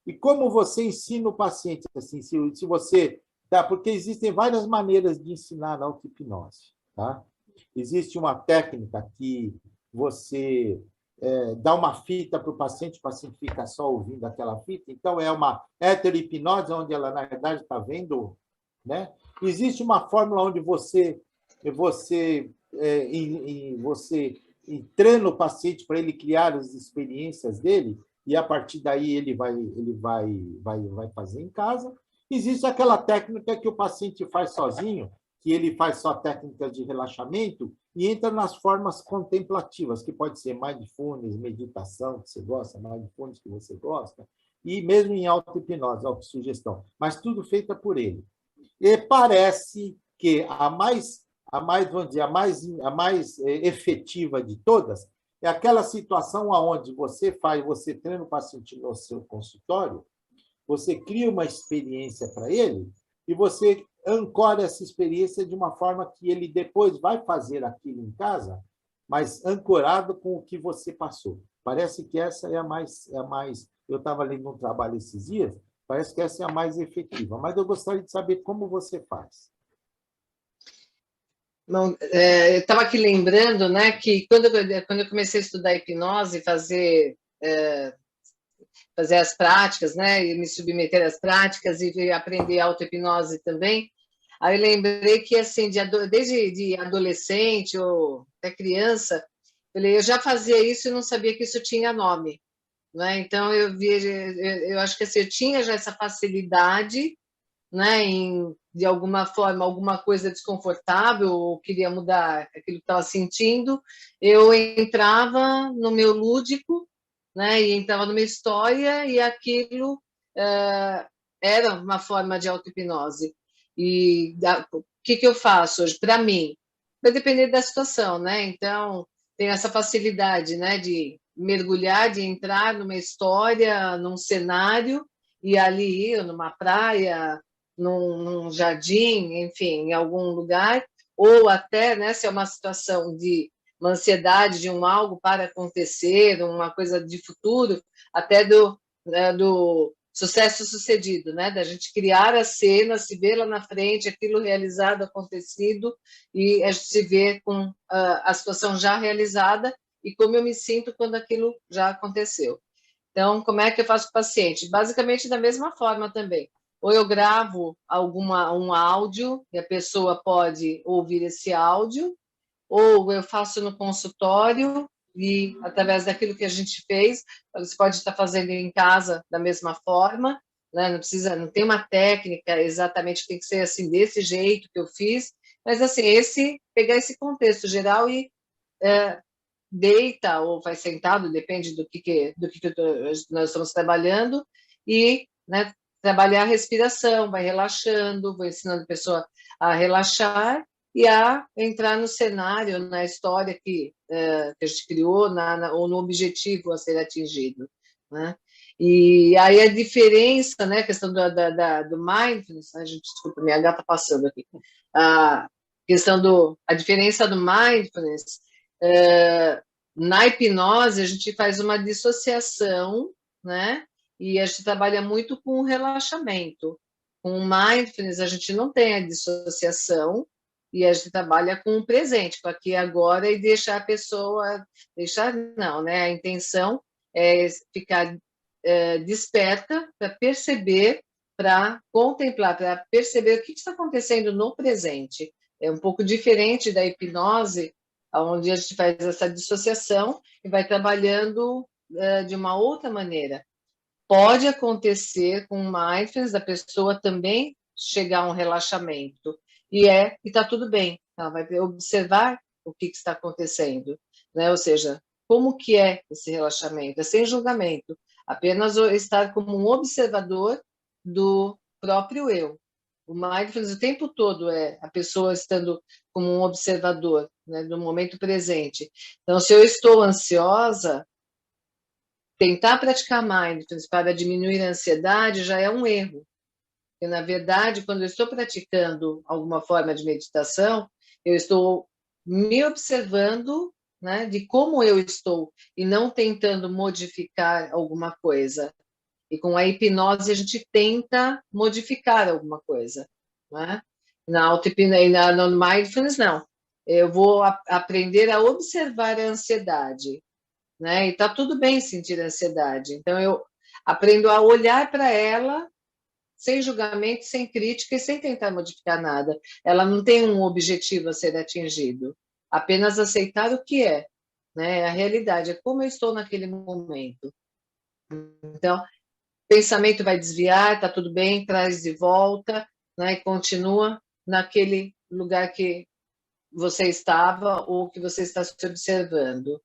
e como você ensina o paciente, assim, se você... Tá? Porque existem várias maneiras de ensinar a auto-hipnose. Tá? Existe uma técnica que você dá uma fita para o paciente fica só ouvindo aquela fita. Então, é uma heterohipnose, onde ela, na verdade, está vendo. Né? Existe uma fórmula onde você treina o paciente para ele criar as experiências dele, e, a partir daí, ele vai fazer em casa. Existe aquela técnica que o paciente faz sozinho, que ele faz só técnicas de relaxamento e entra nas formas contemplativas, que pode ser mindfulness, meditação, que você gosta, mindfulness que você gosta, e mesmo em auto-hipnose, autossugestão, mas tudo feita por ele. E parece que a mais efetiva de todas é aquela situação onde você treina o paciente no seu consultório, você cria uma experiência para ele e você ancora essa experiência de uma forma que ele depois vai fazer aquilo em casa, mas ancorado com o que você passou. Parece que essa é a mais... Eu estava lendo um trabalho esses dias, parece que essa é a mais efetiva, mas eu gostaria de saber como você faz. Bom, eu estava aqui lembrando, né, que quando eu comecei a estudar hipnose, fazer as práticas, né, e me submeter às práticas e aprender auto-hipnose também, aí eu lembrei que, assim, desde de adolescente ou até criança, eu já fazia isso e não sabia que isso tinha nome, né? Então, eu acho que assim, eu tinha já essa facilidade, né, de alguma forma, alguma coisa desconfortável, ou queria mudar aquilo que estava sentindo, eu entrava no meu lúdico, né, e entrava numa história, e aquilo era uma forma de auto-hipnose. E o que eu faço hoje? Para mim, vai depender da situação, né? Então, tem essa facilidade, né, de mergulhar, de entrar numa história, num cenário, e ali, numa praia, num jardim, enfim, em algum lugar, ou até, né, se é uma situação de uma ansiedade de algo para acontecer, uma coisa de futuro, até do sucesso sucedido, né, da gente criar a cena, se ver lá na frente, aquilo realizado, acontecido, e a gente se vê com a situação já realizada e como eu me sinto quando aquilo já aconteceu. Então, como é que eu faço com o paciente? Basicamente da mesma forma também. Ou eu gravo um áudio, e a pessoa pode ouvir esse áudio, ou eu faço no consultório, e através daquilo que a gente fez, você pode estar fazendo em casa da mesma forma, né? Não tem uma técnica exatamente que tem que ser assim, desse jeito que eu fiz, mas assim, pegar esse contexto geral e deita ou faz sentado, depende do que nós estamos trabalhando, e, né, trabalhar a respiração, vai relaxando, vou ensinando a pessoa a relaxar e a entrar no cenário, na história que a gente criou, ou no objetivo a ser atingido, né? E aí a diferença, né, a questão do mindfulness, a gente, desculpa, minha gata passando aqui, a questão a diferença do mindfulness, na hipnose a gente faz uma dissociação, né, e a gente trabalha muito com o relaxamento. Com o mindfulness a gente não tem a dissociação, e a gente trabalha com o presente, com aqui e agora, e deixar a pessoa, deixar não, né, a intenção é ficar desperta para perceber, para contemplar, para perceber o que está acontecendo no presente. É um pouco diferente da hipnose, onde a gente faz essa dissociação e vai trabalhando de uma outra maneira. Pode acontecer com mindfulness da pessoa também chegar a um relaxamento, e está tudo bem, ela vai observar o que está acontecendo, né? Ou seja, como que é esse relaxamento? É sem julgamento, apenas estar como um observador do próprio eu. O mindfulness o tempo todo é a pessoa estando como um observador, né, do momento presente. Então, se eu estou ansiosa, tentar praticar mindfulness para diminuir a ansiedade já é um erro. Porque, na verdade, quando eu estou praticando alguma forma de meditação, eu estou me observando, né, de como eu estou e não tentando modificar alguma coisa. E com a hipnose a gente tenta modificar alguma coisa, né? Na auto-hipnose, no mindfulness, não. Eu vou aprender a observar a ansiedade, né? E tá tudo bem sentir ansiedade. Então eu aprendo a olhar para ela sem julgamento, sem crítica e sem tentar modificar nada. Ela não tem um objetivo a ser atingido, apenas aceitar o que é, né? A realidade é como eu estou naquele momento. Então, pensamento vai desviar, tá tudo bem, traz de volta, né? E continua naquele lugar que você estava ou que você está se observando.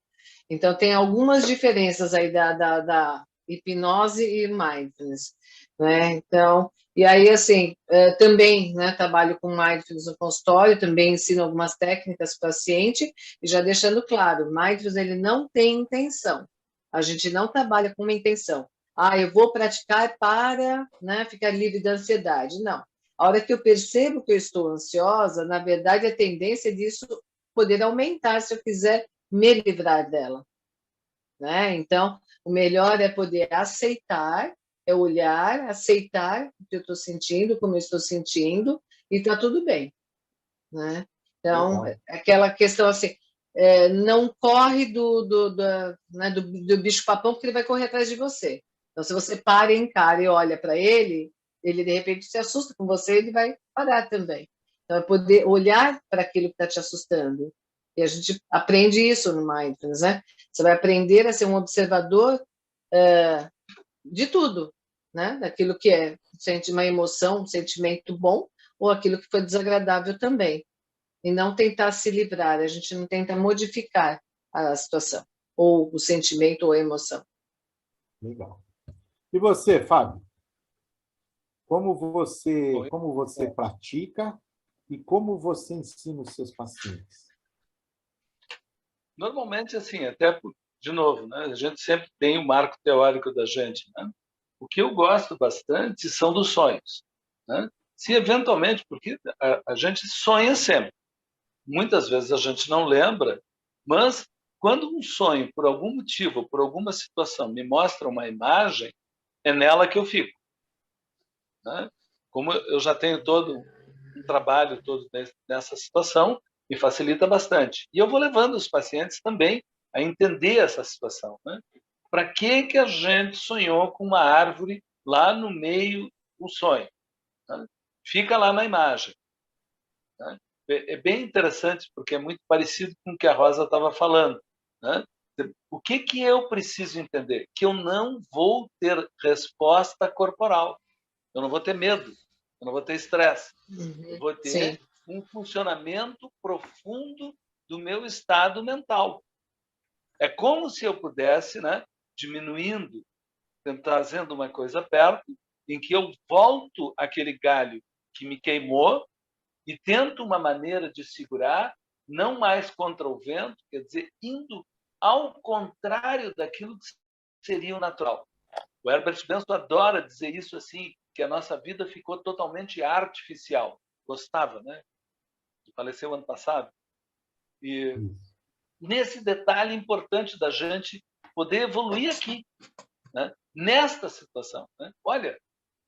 Então, tem algumas diferenças aí da hipnose e mindfulness, né? Então, e aí, assim, também, né, trabalho com mindfulness no consultório, também ensino algumas técnicas para o paciente, e já deixando claro, mindfulness, ele não tem intenção. A gente não trabalha com uma intenção. Eu vou praticar para, né, ficar livre da ansiedade. Não. A hora que eu percebo que eu estou ansiosa, na verdade, a tendência disso poder aumentar se eu quiser me livrar dela, né? Então, o melhor é poder aceitar, é olhar, aceitar o que eu estou sentindo, como eu estou sentindo, e está tudo bem, né? Então, aquela questão assim, não corre né, do bicho-papão, porque ele vai correr atrás de você. Então, se você para, encara e olha para ele de repente se assusta com você, ele vai parar também. Então, é poder olhar para aquilo que está te assustando. E a gente aprende isso no Mindfulness, né? Você vai aprender a ser um observador de tudo, né? Daquilo que sente uma emoção, um sentimento bom, ou aquilo que foi desagradável também. E não tentar se livrar, a gente não tenta modificar a situação, ou o sentimento ou a emoção. Legal. E você, Fábio? Como você pratica e como você ensina os seus pacientes? Normalmente, assim, até de novo, né, a gente sempre tem o marco teórico da gente, né? O que eu gosto bastante são dos sonhos, né? Se eventualmente, porque a gente sonha sempre. Muitas vezes a gente não lembra, mas quando um sonho, por algum motivo, por alguma situação, me mostra uma imagem, é nela que eu fico, né? Como eu já tenho todo um trabalho todo nessa situação, me facilita bastante. E eu vou levando os pacientes também a entender essa situação, né? Para que a gente sonhou com uma árvore lá no meio do sonho, né? Fica lá na imagem, né? É bem interessante, porque é muito parecido com o que a Rosa estava falando, né? O que eu preciso entender? Que eu não vou ter resposta corporal. Eu não vou ter medo, eu não vou ter estresse. Eu vou ter um funcionamento profundo do meu estado mental. É como se eu pudesse, né, diminuindo, trazendo uma coisa perto, em que eu volto aquele galho que me queimou e tento uma maneira de segurar, não mais contra o vento, quer dizer, indo ao contrário daquilo que seria o natural. O Herbert Benson adora dizer isso assim, que a nossa vida ficou totalmente artificial. Gostava, né? Faleceu ano passado. E nesse detalhe importante da gente poder evoluir aqui, né? Nesta situação. Né? Olha,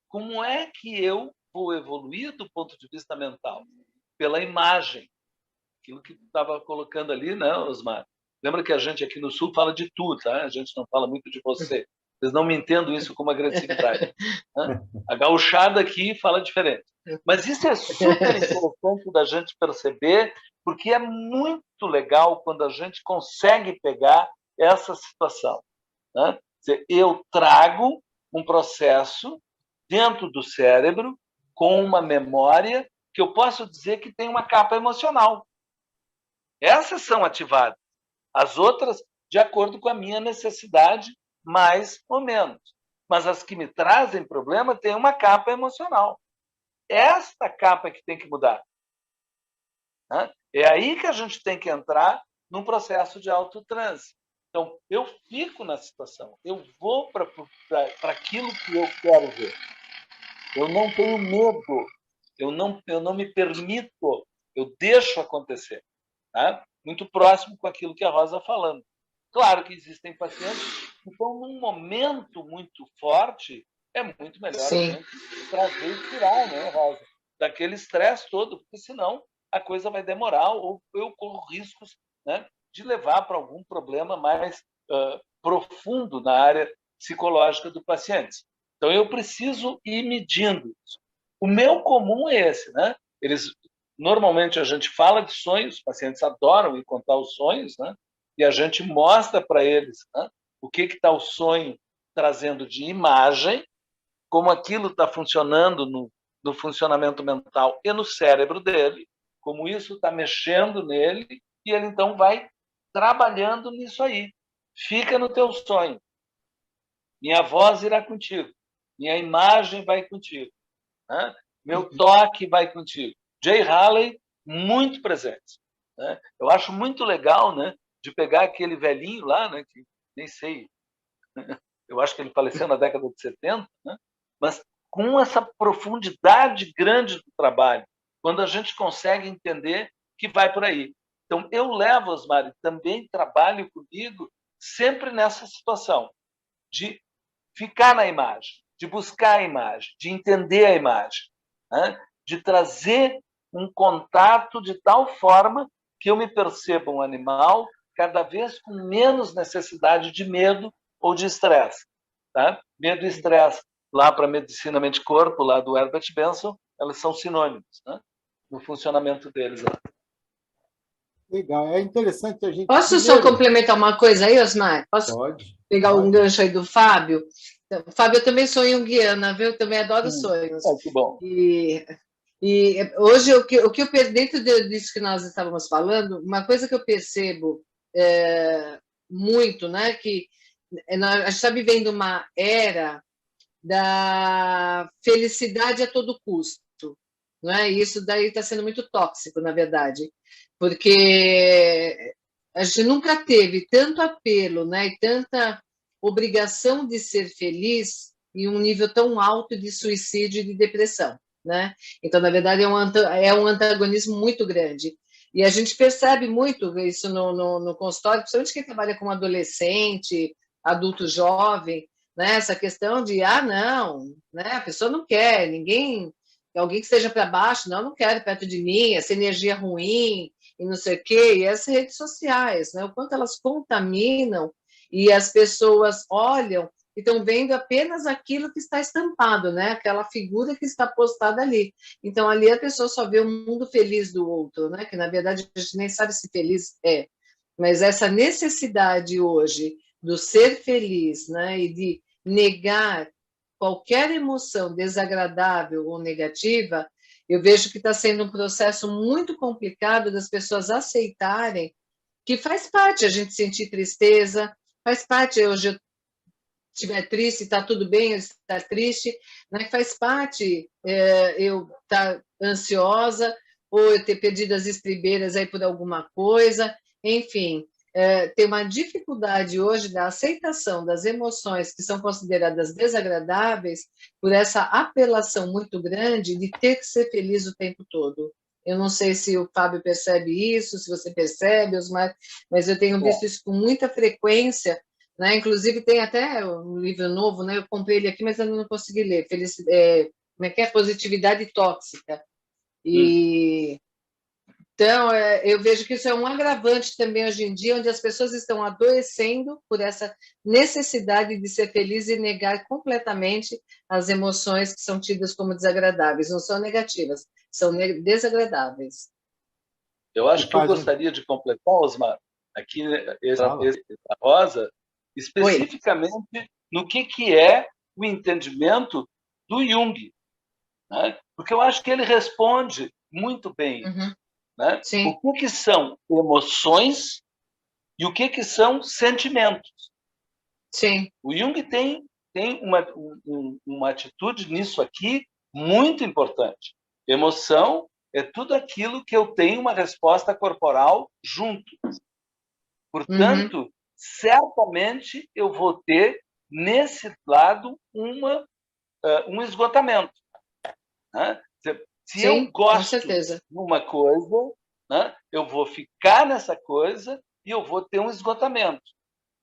como é que eu vou evoluir do ponto de vista mental? Pela imagem. Aquilo que tu estava colocando ali, né, Osmar? Lembra que a gente aqui no Sul fala de tu, tá? A gente não fala muito de você. Vocês não me entendam isso como agressividade. Né? A gauchada aqui fala diferente. Mas isso é super interessante da gente perceber, porque é muito legal quando a gente consegue pegar essa situação. Né? Eu trago um processo dentro do cérebro com uma memória que eu posso dizer que tem uma capa emocional. Essas são ativadas. As outras, de acordo com a minha necessidade, mais ou menos. Mas as que me trazem problema têm uma capa emocional. Esta capa que tem que mudar. Né? É aí que a gente tem que entrar num processo de autotranse. Então, eu fico na situação, eu vou para aquilo que eu quero ver. Eu não tenho medo, eu não me permito, eu deixo acontecer. Tá? Muito próximo com aquilo que a Rosa está falando. Claro que existem pacientes que estão num momento muito forte, é muito melhor a gente trazer e tirar, né, Rosa? Daquele estresse todo, porque senão a coisa vai demorar ou eu corro riscos, né, de levar para algum problema mais profundo na área psicológica do paciente. Então, eu preciso ir medindo isso. O meu comum é esse, né? Normalmente, a gente fala de sonhos, os pacientes adoram ir contar os sonhos, né? E a gente mostra para eles, né, o que está o sonho trazendo de imagem, como aquilo está funcionando no funcionamento mental e no cérebro dele, como isso está mexendo nele, e ele, então, vai trabalhando nisso aí. Fica no teu sonho. Minha voz irá contigo. Minha imagem vai contigo. Né? Meu toque vai contigo. Jay Haley, muito presente. Né? Eu acho muito legal, né, de pegar aquele velhinho lá, né, que nem sei, eu acho que ele faleceu na década de 70, né, mas com essa profundidade grande do trabalho, quando a gente consegue entender que vai por aí. Então, eu levo, Osmar, também trabalho comigo sempre nessa situação de ficar na imagem, de buscar a imagem, de entender a imagem, né? De trazer um contato de tal forma que eu me perceba um animal cada vez com menos necessidade de medo ou de estresse. Tá? Medo e estresse, lá para a medicina mente-corpo, lá do Herbert Benson, elas são sinônimos, né? No funcionamento deles. Lá. Legal, é interessante a gente... Posso só complementar uma coisa aí, Osmar? Posso pegar um gancho aí do Fábio? Fábio, eu também sou junguiana, viu? Eu também adoro sonhos. Que bom. E hoje, o que eu dentro disso que nós estávamos falando, uma coisa que eu percebo muito, né, que a gente está vivendo uma era da felicidade a todo custo, não é? E isso daí está sendo muito tóxico, na verdade, porque a gente nunca teve tanto apelo, né, e tanta obrigação de ser feliz em um nível tão alto de suicídio e de depressão, né? Então, na verdade, é um antagonismo muito grande. E a gente percebe muito isso no consultório, principalmente quem trabalha com adolescente, adulto jovem, né? Essa questão de, não, né? A pessoa não quer, alguém que esteja para baixo, não quero perto de mim, essa energia ruim, e não sei o quê, e as redes sociais, né? O quanto elas contaminam, e as pessoas olham e estão vendo apenas aquilo que está estampado, né? Aquela figura que está postada ali. Então, ali a pessoa só vê o mundo feliz do outro, né? Que, na verdade, a gente nem sabe se feliz é. Mas essa necessidade hoje do ser feliz, né? E de negar qualquer emoção desagradável ou negativa, eu vejo que está sendo um processo muito complicado das pessoas aceitarem que faz parte a gente sentir tristeza, faz parte. Hoje eu estiver triste, está tudo bem, está triste, né? Faz parte eu estar ansiosa ou eu ter perdido as estribeiras aí por alguma coisa, enfim, tem uma dificuldade hoje da aceitação das emoções que são consideradas desagradáveis por essa apelação muito grande de ter que ser feliz o tempo todo. Eu não sei se o Fábio percebe isso, se você percebe, Osmar, mas eu tenho visto isso com muita frequência, né? Inclusive tem até um livro novo, né? Eu comprei ele aqui, mas ainda não consegui ler. Como é que é? Positividade tóxica. E então eu vejo que isso é um agravante também hoje em dia, onde as pessoas estão adoecendo por essa necessidade de ser feliz e negar completamente as emoções que são tidas como desagradáveis. Não são negativas, são desagradáveis. Eu acho que eu gostaria de completar, Osmar, aqui a Rosa, especificamente no que é o entendimento do Jung, né? Porque eu acho que ele responde muito bem. Né? O que são emoções e o que são sentimentos. Sim. O Jung tem uma atitude nisso aqui muito importante. Emoção é tudo aquilo que eu tenho uma resposta corporal junto. Portanto, certamente eu vou ter, nesse lado, um esgotamento. Né? Se eu gosto de uma coisa, né, eu vou ficar nessa coisa e eu vou ter um esgotamento.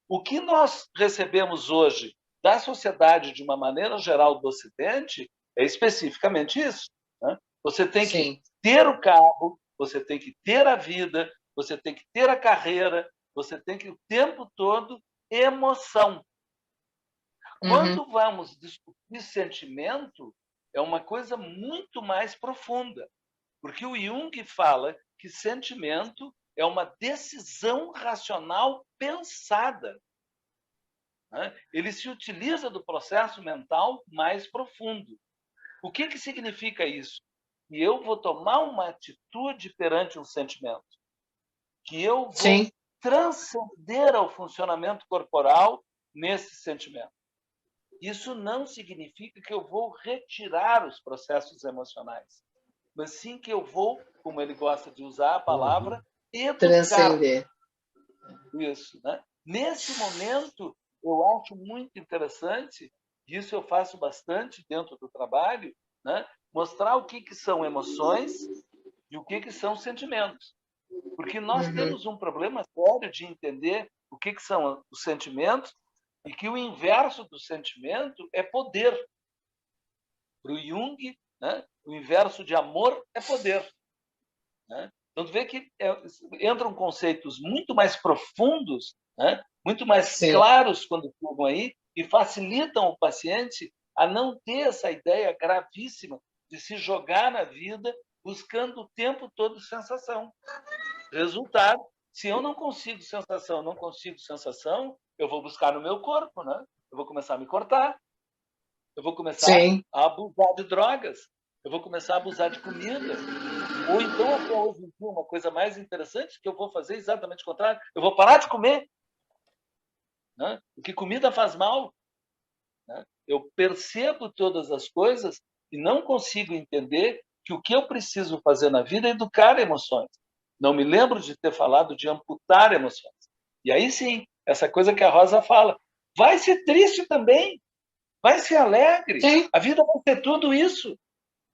O que nós recebemos hoje da sociedade, de uma maneira geral, do Ocidente, é especificamente isso. Né? Você tem que ter o carro, você tem que ter a vida, você tem que ter a carreira, você tem que, o tempo todo, emoção. Quando vamos discutir sentimento, é uma coisa muito mais profunda, porque o Jung fala que sentimento é uma decisão racional pensada. Né? Ele se utiliza do processo mental mais profundo. O que significa isso? Que eu vou tomar uma atitude perante um sentimento, que eu vou transcender ao funcionamento corporal nesse sentimento. Isso não significa que eu vou retirar os processos emocionais, mas sim que eu vou, como ele gosta de usar a palavra, transcender. Isso, né? Nesse momento, eu acho muito interessante, e isso eu faço bastante dentro do trabalho, né? Mostrar o que são emoções e o que são sentimentos. Porque nós temos um problema sério de entender o que são os sentimentos e que o inverso do sentimento é poder. Para o Jung, né, o inverso de amor é poder. Né? Então, tu vê que entram conceitos muito mais profundos, né, muito mais claros quando chegam aí e facilitam o paciente a não ter essa ideia gravíssima de se jogar na vida buscando o tempo todo sensação. Resultado, se eu não consigo sensação, eu vou buscar no meu corpo, né? Eu vou começar a me cortar, eu vou começar a abusar de drogas, eu vou começar a abusar de comida. Ou então, até hoje em dia, uma coisa mais interessante que eu vou fazer exatamente o contrário, eu vou parar de comer. Né? Porque comida faz mal. Né? Eu percebo todas as coisas e não consigo entender que o que eu preciso fazer na vida é educar emoções. Não me lembro de ter falado de amputar emoções. E aí sim, essa coisa que a Rosa fala, vai ser triste também, vai ser alegre, a vida vai ter tudo isso.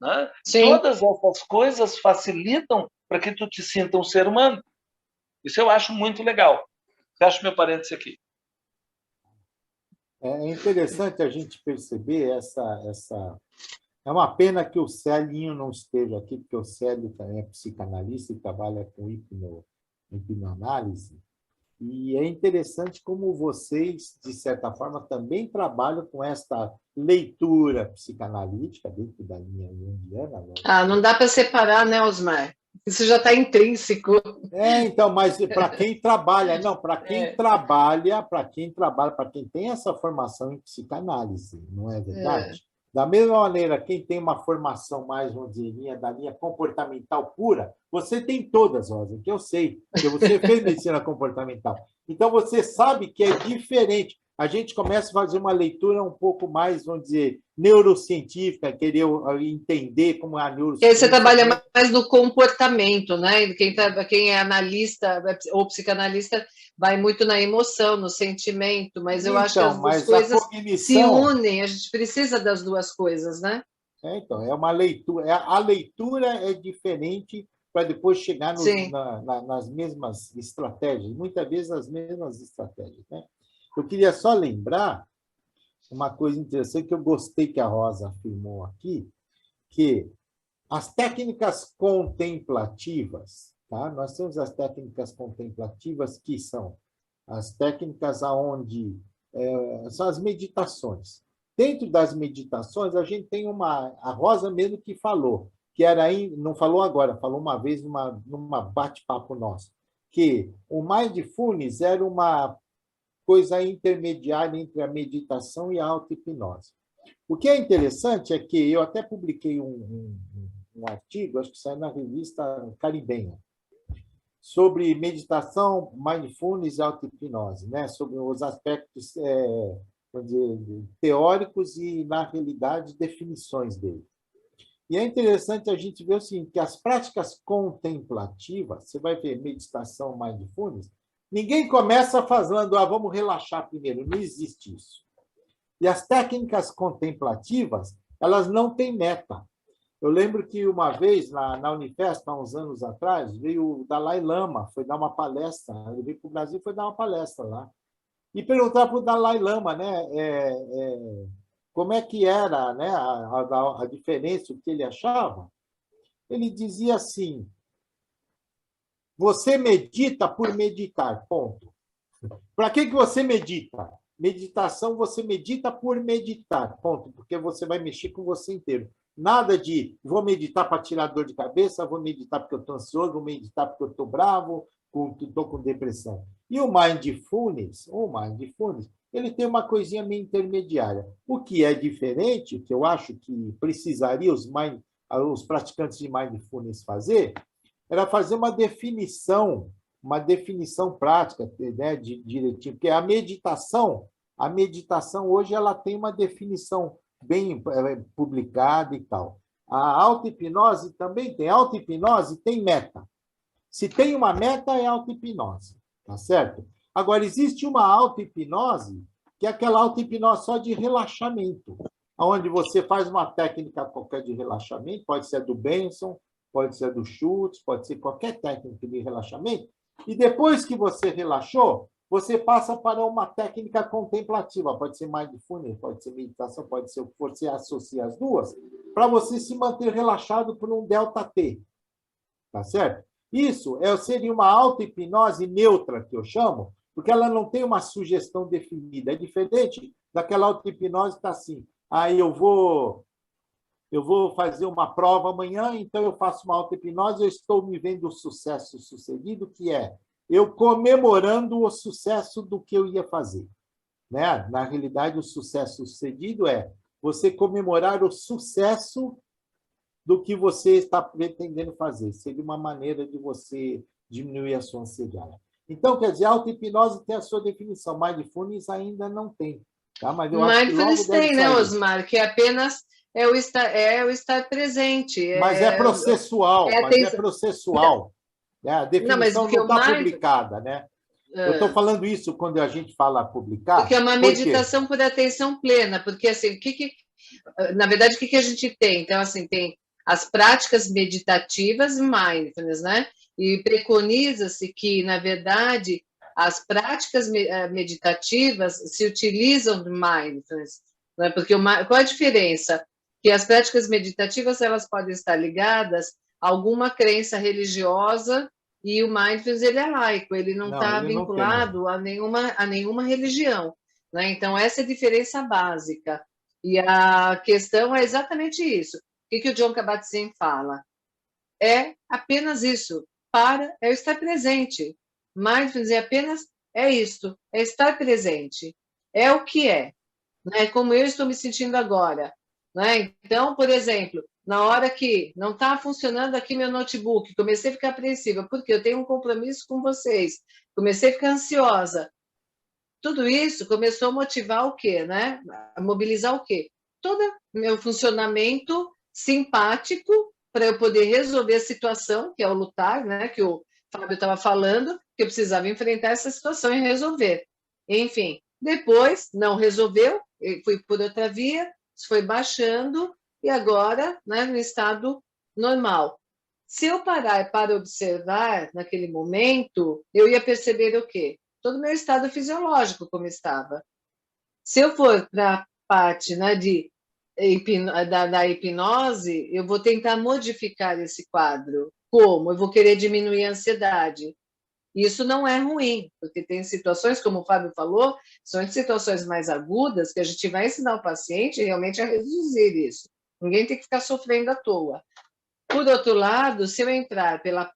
Né? Todas essas coisas facilitam para que tu te sinta um ser humano. Isso eu acho muito legal. Fecho meu parênteses aqui. É interessante a gente perceber essa... É uma pena que o Célinho não esteja aqui, porque o Célio também é psicanalista e trabalha com hipnoanálise. E é interessante como vocês, de certa forma, também trabalham com esta leitura psicanalítica dentro da linha junguiana. Não dá para separar, né, Osmar? Isso já está intrínseco. Então, mas para quem trabalha, para quem tem essa formação em psicanálise, não é verdade? Da mesma maneira, quem tem uma formação mais, vamos dizer, da linha comportamental pura, você tem todas, Rosa, que eu sei, porque você fez medicina comportamental. Então, você sabe que é diferente. a gente começa a fazer uma leitura um pouco mais, vamos dizer, neurocientífica, querer entender como a neurociência... Você trabalha mais no comportamento, né? Quem é analista ou psicanalista vai muito na emoção, no sentimento, mas eu acho que as duas coisas se unem, a gente precisa das duas coisas, né? Então, é uma leitura, a leitura é diferente para depois chegar nas mesmas estratégias, muitas vezes as mesmas estratégias, né? Eu queria só lembrar uma coisa interessante que eu gostei que a Rosa afirmou aqui, que as técnicas contemplativas, tá? Nós temos as técnicas contemplativas que são as técnicas onde são as meditações. Dentro das meditações, a gente tem a Rosa mesmo que falou, que era não falou agora, falou uma vez numa bate-papo nosso, que o mindfulness era uma coisa intermediária entre a meditação e a auto-hipnose. O que é interessante é que eu até publiquei um artigo, acho que saiu na revista Caribenha, sobre meditação, mindfulness e auto-hipnose, né? Sobre os aspectos vamos dizer, teóricos e, na realidade, definições dele. E é interessante a gente ver o seguinte, que as práticas contemplativas, você vai ver meditação, mindfulness, ninguém começa falando, vamos relaxar primeiro, não existe isso. E as técnicas contemplativas, elas não têm meta. Eu lembro que uma vez, na Unifesp, há uns anos atrás, veio o Dalai Lama, foi dar uma palestra, ele veio para o Brasil e foi dar uma palestra lá. E perguntar para o Dalai Lama, né, como é que era, né, a diferença, o que ele achava. Ele dizia assim, você medita por meditar, ponto. Para que você medita? Meditação, você medita por meditar, ponto, porque você vai mexer com você inteiro. Nada de, vou meditar para tirar dor de cabeça, vou meditar porque eu estou ansioso, vou meditar porque eu estou bravo, estou com depressão. E o mindfulness, ele tem uma coisinha meio intermediária. O que é diferente, que eu acho que precisaria os praticantes de mindfulness fazer, era fazer uma definição prática, né, direitinho, porque a meditação hoje ela tem uma definição bem publicada e tal. A auto-hipnose também tem. A auto-hipnose tem meta. Se tem uma meta, é auto-hipnose, tá certo? Agora, existe uma auto-hipnose, que é aquela auto-hipnose só de relaxamento, onde você faz uma técnica qualquer de relaxamento, pode ser do Benson, pode ser do Schultz, pode ser qualquer técnica de relaxamento, e depois que você relaxou, você passa para uma técnica contemplativa, pode ser mindfulness, pode ser meditação, pode ser o que for, você associa as duas, para você se manter relaxado por um delta T, tá certo? Isso seria uma auto-hipnose neutra, que eu chamo, porque ela não tem uma sugestão definida. É diferente daquela auto-hipnose que está assim, eu vou fazer uma prova amanhã, então eu faço uma auto-hipnose, eu estou me vendo o sucesso sucedido, que é eu comemorando o sucesso do que eu ia fazer. Né? Na realidade, o sucesso sucedido é você comemorar o sucesso do que você está pretendendo fazer. Seria uma maneira de você diminuir a sua ansiedade. Então, quer dizer, a auto-hipnose tem a sua definição, mindfulness ainda não tem. Tá? Mas eu acho que mindfulness tem, né, Osmar? Que apenas é o estar presente. Mas é processual, processual. A definição não está publicada, né? Eu estou falando isso quando a gente fala publicar. Porque é uma meditação por atenção plena, porque assim, na verdade, o que a gente tem? Então, assim, tem as práticas meditativas mindfulness, né? E preconiza-se que, na verdade, as práticas meditativas se utilizam do mindfulness, né? Porque qual a diferença? Que as práticas meditativas elas podem estar ligadas a alguma crença religiosa e o mindfulness ele é laico, ele não está vinculado a nenhuma religião, né? Então essa é a diferença básica. E a questão é exatamente isso. O que o Jon Kabat-Zinn fala? É apenas isso. É estar presente. Mindfulness é isto, é estar presente. É o que é, né? Como eu estou me sentindo agora. Né? Então, por exemplo, na hora que não está funcionando aqui meu notebook, comecei a ficar apreensiva, porque eu tenho um compromisso com vocês, comecei a ficar ansiosa. tudo isso começou a motivar o quê, né? A mobilizar o quê? Todo meu funcionamento simpático para eu poder resolver a situação, que é o lutar, né? Que o Fábio estava falando, que eu precisava enfrentar essa situação e resolver. Enfim, depois não resolveu, fui por outra via, foi baixando e agora, né, no estado normal. Se eu parar para observar naquele momento, eu ia perceber o quê? Todo o meu estado fisiológico como estava. Se eu for para a parte, né, da hipnose, eu vou tentar modificar esse quadro. Como? Eu vou querer diminuir a ansiedade. Isso não é ruim, porque tem situações, como o Fábio falou, são situações mais agudas que a gente vai ensinar o paciente realmente a reduzir isso. Ninguém tem que ficar sofrendo à toa. Por outro lado, se eu entrar pela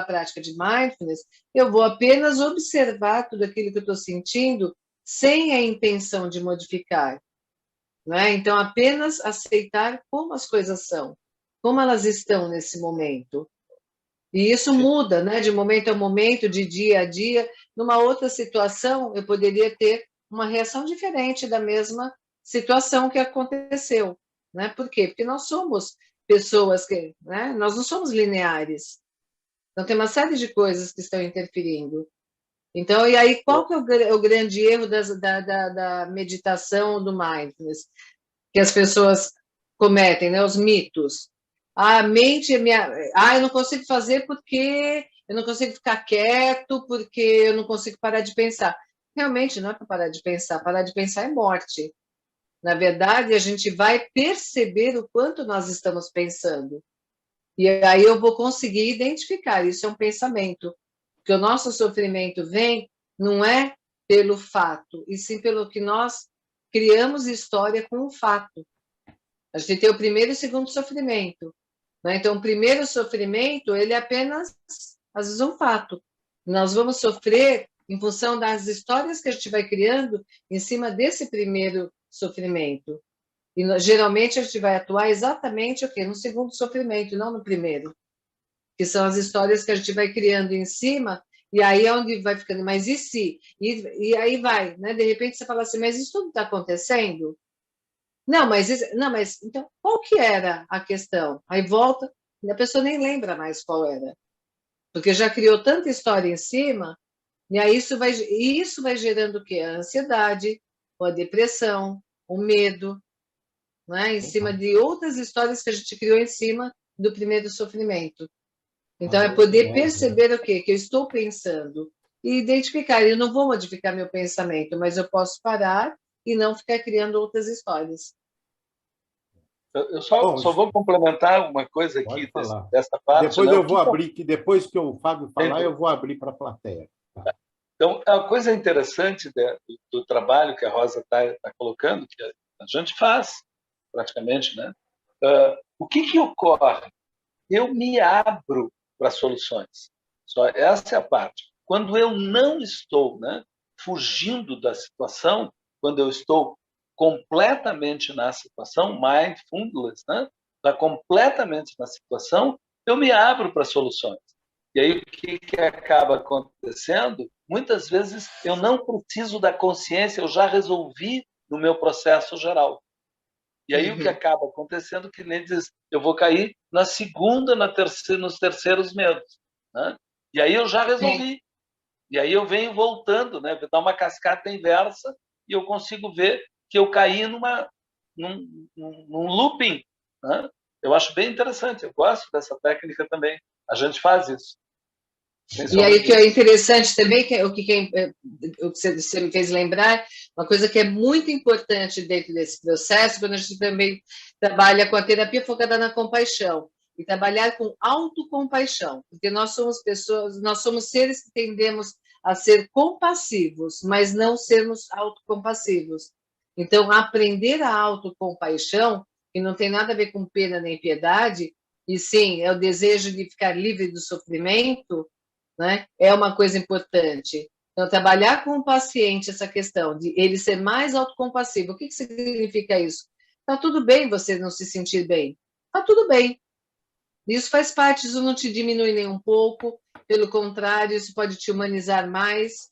prática de mindfulness, eu vou apenas observar tudo aquilo que eu estou sentindo sem a intenção de modificar. Né? Então, apenas aceitar como as coisas são, como elas estão nesse momento. E isso muda, né? De momento a momento, de dia a dia. Numa outra situação, eu poderia ter uma reação diferente da mesma situação que aconteceu. Né? Por quê? Porque nós somos pessoas que, né? Nós não somos lineares. Então, tem uma série de coisas que estão interferindo. Então, e aí, qual que é o grande erro da meditação do mindfulness? Que as pessoas cometem, né? Os mitos. A mente, eu não consigo fazer porque eu não consigo ficar quieto, porque eu não consigo parar de pensar. Realmente, não é para parar de pensar é morte. Na verdade, a gente vai perceber o quanto nós estamos pensando. E aí eu vou conseguir identificar, isso é um pensamento. Porque o nosso sofrimento vem, não é pelo fato, e sim pelo que nós criamos história com o fato. A gente tem o primeiro e o segundo sofrimento. Né? Então, o primeiro sofrimento, ele é apenas, às vezes, um fato. Nós vamos sofrer em função das histórias que a gente vai criando em cima desse primeiro sofrimento. E, geralmente, a gente vai atuar exatamente o quê? No segundo sofrimento, não no primeiro. Que são as histórias que a gente vai criando em cima, e aí é onde vai ficando, mas e se? E aí vai, né? De repente você fala assim, mas isso tudo está acontecendo? Não, mas então qual que era a questão? Aí volta, e a pessoa nem lembra mais qual era, porque já criou tanta história em cima, e aí isso vai gerando o quê? A ansiedade, a depressão, o medo, né? Em cima de outras histórias que a gente criou em cima do primeiro sofrimento. Então, é poder perceber o quê? Que eu estou pensando e identificar. Eu não vou modificar meu pensamento, mas eu posso parar e não ficar criando outras histórias. Eu só vou complementar uma coisa aqui dessa parte. Depois eu vou abrir, que depois que o Fábio falar, eu vou abrir para a plateia. Tá. Então, a coisa interessante do trabalho que a Rosa está colocando, que a gente faz praticamente, né? O que ocorre? Eu me abro para soluções. Só essa é a parte. Quando eu não estou, né, fugindo da situação, quando eu estou completamente na situação, mindfulness, né, está completamente na situação, eu me abro para soluções. E aí o que acaba acontecendo? Muitas vezes eu não preciso da consciência, eu já resolvi no meu processo geral. E aí o que acaba acontecendo, que nem diz, eu vou cair na segunda, nos terceiros medos. Né? E aí eu já resolvi. E aí eu venho voltando, né? Vou dar uma cascata inversa e eu consigo ver que eu caí num looping. Né? Eu acho bem interessante, eu gosto dessa técnica também. A gente faz isso. E aí o que é interessante também, o que você me fez lembrar, uma coisa que é muito importante dentro desse processo, quando a gente também trabalha com a terapia focada na compaixão, e trabalhar com autocompaixão, porque nós somos pessoas, nós somos seres que tendemos a ser compassivos, mas não sermos autocompassivos. Então, aprender a autocompaixão, que não tem nada a ver com pena nem piedade, e sim, é o desejo de ficar livre do sofrimento, né? É uma coisa importante. Então, trabalhar com o paciente essa questão de ele ser mais autocompassivo. O que significa isso? Está tudo bem você não se sentir bem. Está tudo bem. Isso faz parte, isso não te diminui nem um pouco. Pelo contrário, isso pode te humanizar mais.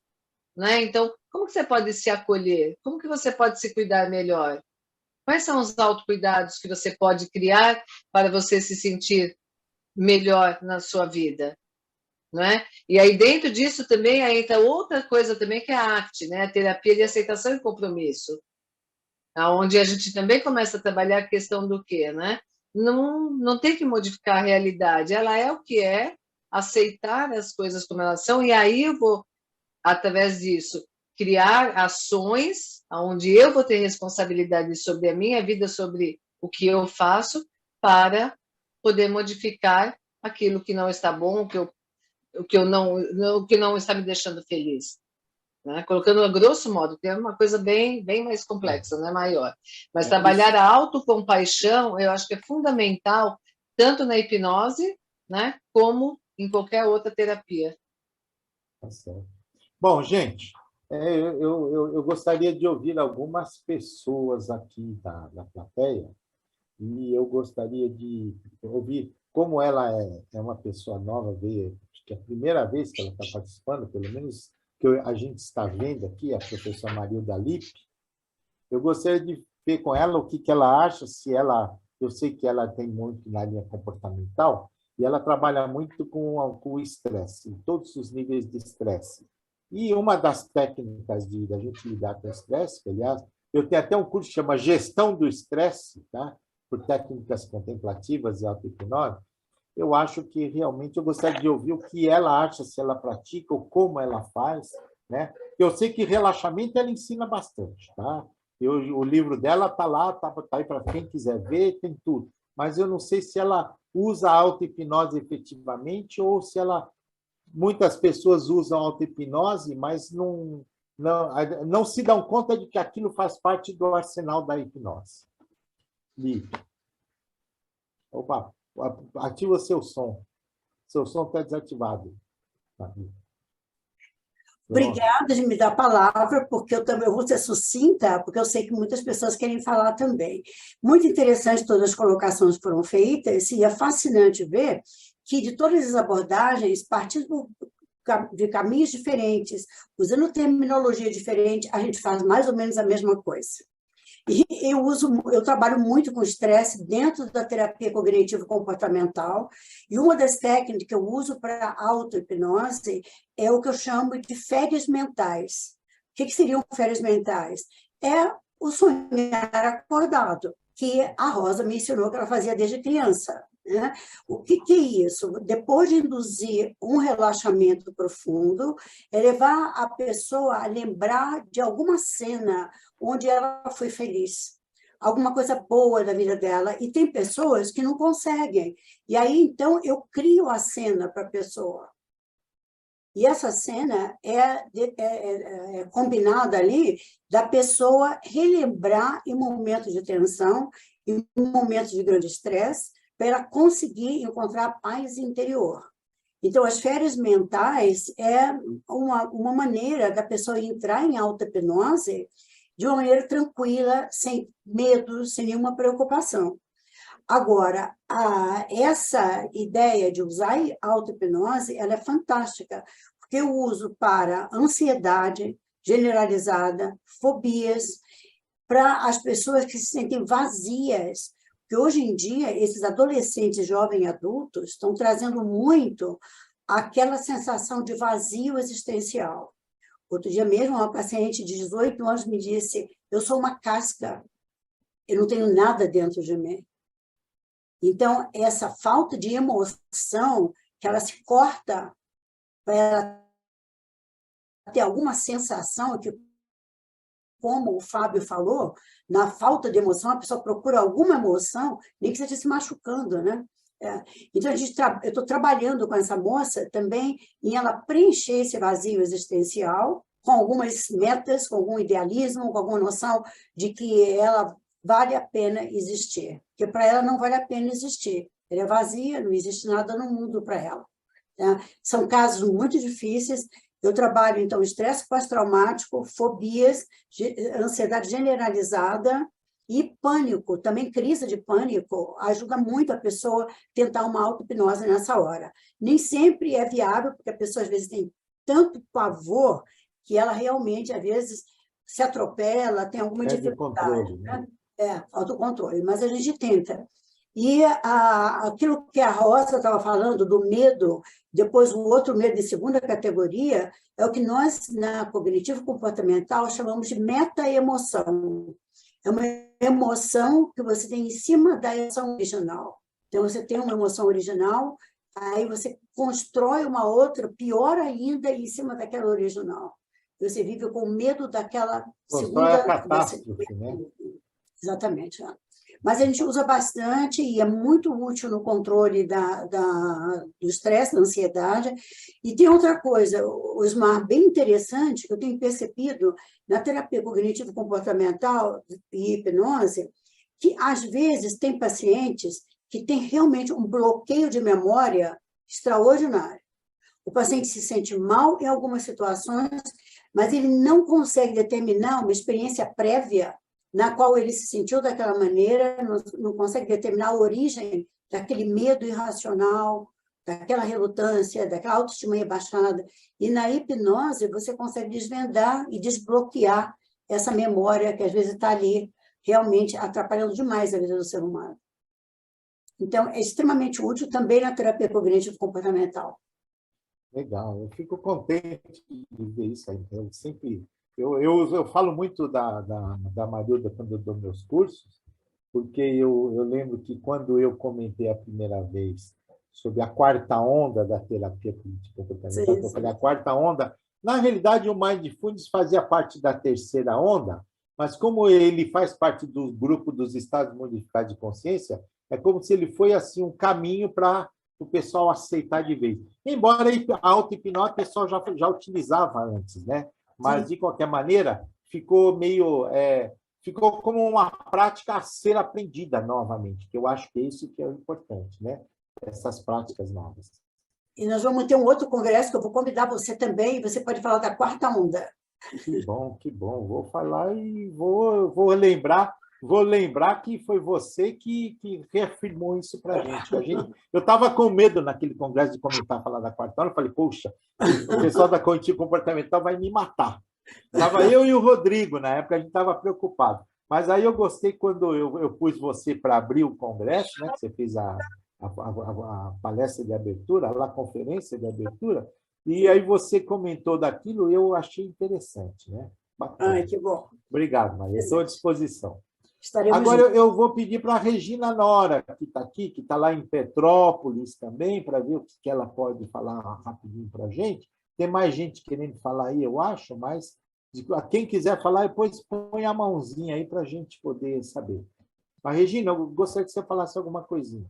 Né? Então, Como que você pode se acolher? Como que você pode se cuidar melhor? Quais são os autocuidados que você pode criar para você se sentir melhor na sua vida? Não é? E aí, dentro disso, também entra outra coisa também, que é a ACT, né? A terapia de aceitação e compromisso, onde a gente também começa a trabalhar a questão do quê, né? Não tem que modificar a realidade, ela é o que é, aceitar as coisas como elas são, e aí eu vou, através disso, criar ações onde eu vou ter responsabilidade sobre a minha vida, sobre o que eu faço, para poder modificar aquilo que não está bom, o que não está me deixando feliz. Né? Colocando a grosso modo, que é uma coisa bem mais complexa, né? Maior. Mas trabalhar a autocompaixão, eu acho que é fundamental, tanto na hipnose, né? Como em qualquer outra terapia. Tá certo. Bom, gente, eu gostaria de ouvir algumas pessoas aqui da plateia, e eu gostaria de ouvir como ela é uma pessoa nova, veio, acho que é a primeira vez que ela está participando, pelo menos que a gente está vendo aqui, a professora Marilda Lippe. Eu gostaria de ver com ela o que ela acha, se ela... Eu sei que ela tem muito na linha comportamental, e ela trabalha muito com o estresse, em todos os níveis de estresse. E uma das técnicas da gente lidar com o estresse, que, aliás, eu tenho até um curso que chama Gestão do Estresse, tá? Por técnicas contemplativas e auto-hipnose. Eu acho que realmente eu gostaria de ouvir o que ela acha, se ela pratica ou como ela faz, né? Eu sei que relaxamento ela ensina bastante, tá? O livro dela está lá, tá aí para quem quiser ver, tem tudo. Mas eu não sei se ela usa a auto-hipnose efetivamente ou se ela... Muitas pessoas usam auto-hipnose, mas não se dão conta de que aquilo faz parte do arsenal da hipnose. Lipe. Opa, ativa o seu som. Seu som está desativado. Obrigada de me dar a palavra, porque eu também vou ser sucinta, porque eu sei que muitas pessoas querem falar também. Muito interessante todas as colocações que foram feitas, e é fascinante ver que, de todas as abordagens, partindo de caminhos diferentes, usando terminologia diferente, a gente faz mais ou menos a mesma coisa. E eu trabalho muito com estresse dentro da terapia cognitivo-comportamental, e uma das técnicas que eu uso para auto-hipnose é o que eu chamo de férias mentais. O que seriam férias mentais? É o sonhar acordado, que a Rosa me ensinou que ela fazia desde criança. Né? O que é isso? Depois de induzir um relaxamento profundo, é levar a pessoa a lembrar de alguma cena onde ela foi feliz, alguma coisa boa da vida dela, e tem pessoas que não conseguem. E aí, então, eu crio a cena para a pessoa. E essa cena é combinada ali da pessoa relembrar em momentos de tensão, em momentos de grande estresse, para ela conseguir encontrar paz interior. Então, as férias mentais é uma maneira da pessoa entrar em auto-hipnose de uma maneira tranquila, sem medo, sem nenhuma preocupação. Agora, essa ideia de usar auto-hipnose, ela é fantástica, porque eu uso para ansiedade generalizada, fobias, para as pessoas que se sentem vazias, porque hoje em dia, esses adolescentes, jovens e adultos estão trazendo muito aquela sensação de vazio existencial. Outro dia mesmo, uma paciente de 18 anos me disse, eu sou uma casca, eu não tenho nada dentro de mim. Então, essa falta de emoção, que ela se corta para ela ter alguma sensação, que, como o Fábio falou, na falta de emoção, a pessoa procura alguma emoção, nem que seja se machucando, né? Então, eu estou trabalhando com essa moça também em ela preencher esse vazio existencial com algumas metas, com algum idealismo, com alguma noção de que ela vale a pena existir. Porque para ela não vale a pena existir. Ela é vazia, não existe nada no mundo para ela. São casos muito difíceis. Eu trabalho, então, estresse pós-traumático, fobias, ansiedade generalizada, e pânico, também crise de pânico, ajuda muito a pessoa tentar uma auto-hipnose nessa hora. Nem sempre é viável, porque a pessoa, às vezes, tem tanto pavor que ela realmente, às vezes, se atropela, tem alguma Perde o dificuldade, controle, né? Autocontrole, mas a gente tenta. E aquilo que a Rosa estava falando, do medo, depois o outro medo de segunda categoria, é o que nós, na cognitivo-comportamental, chamamos de meta-emoção. É uma emoção que você tem em cima da emoção original. Então, você tem uma emoção original, aí você constrói uma outra, pior ainda, em cima daquela original. Você vive com medo daquela Constrói a segunda... catástrofe, né? Exatamente. Mas a gente usa bastante e é muito útil no controle do estresse, da ansiedade. E tem outra coisa, Osmar, bem interessante, que eu tenho percebido na terapia cognitivo-comportamental e hipnose, que às vezes tem pacientes que têm realmente um bloqueio de memória extraordinário. O paciente se sente mal em algumas situações, mas ele não consegue determinar uma experiência prévia na qual ele se sentiu daquela maneira, não consegue determinar a origem daquele medo irracional, daquela relutância, daquela autoestima rebaixada. E na hipnose você consegue desvendar e desbloquear essa memória que às vezes está ali realmente atrapalhando demais a vida do ser humano. Então, é extremamente útil também na terapia cognitivo-comportamental. Legal, eu fico contente de ver isso aí. Eu falo muito da Marilda quando eu dou meus cursos, porque eu lembro que quando eu comentei a primeira vez sobre a quarta onda da terapia cognitivo-comportamental, eu falei a quarta onda, na realidade o Mindfulness fazia parte da terceira onda, mas como ele faz parte do grupo dos estados modificados de consciência, é como se ele foi assim um caminho para o pessoal aceitar de vez. Embora a auto-hipnose o pessoal já utilizava antes, né? Mas, de qualquer maneira, ficou ficou como uma prática a ser aprendida novamente, que eu acho que é isso que é o importante, né? Essas práticas novas. E nós vamos ter um outro congresso que eu vou convidar você também, e você pode falar da quarta onda. Que bom, que bom. Vou falar e vou lembrar que foi você que reafirmou isso para a gente. Eu estava com medo naquele congresso de falar da quarta onda, eu falei, poxa, o pessoal da cognitivo comportamental vai me matar. Estava eu e o Rodrigo, na época, a gente estava preocupado. Mas aí eu gostei quando eu pus você para abrir o congresso, né? Você fez a palestra de abertura, a conferência de abertura, e aí você comentou daquilo, eu achei interessante, né? Bacana. Ai, que bom. Obrigado, Maria. Estou à disposição. Estaremos Agora juntos. eu vou pedir para a Regina Nora, que está aqui, que está lá em Petrópolis também, para ver o que ela pode falar rapidinho para a gente. Tem mais gente querendo falar aí, eu acho, mas quem quiser falar, depois põe a mãozinha aí para a gente poder saber. Mas, Regina, eu gostaria que você falasse alguma coisinha.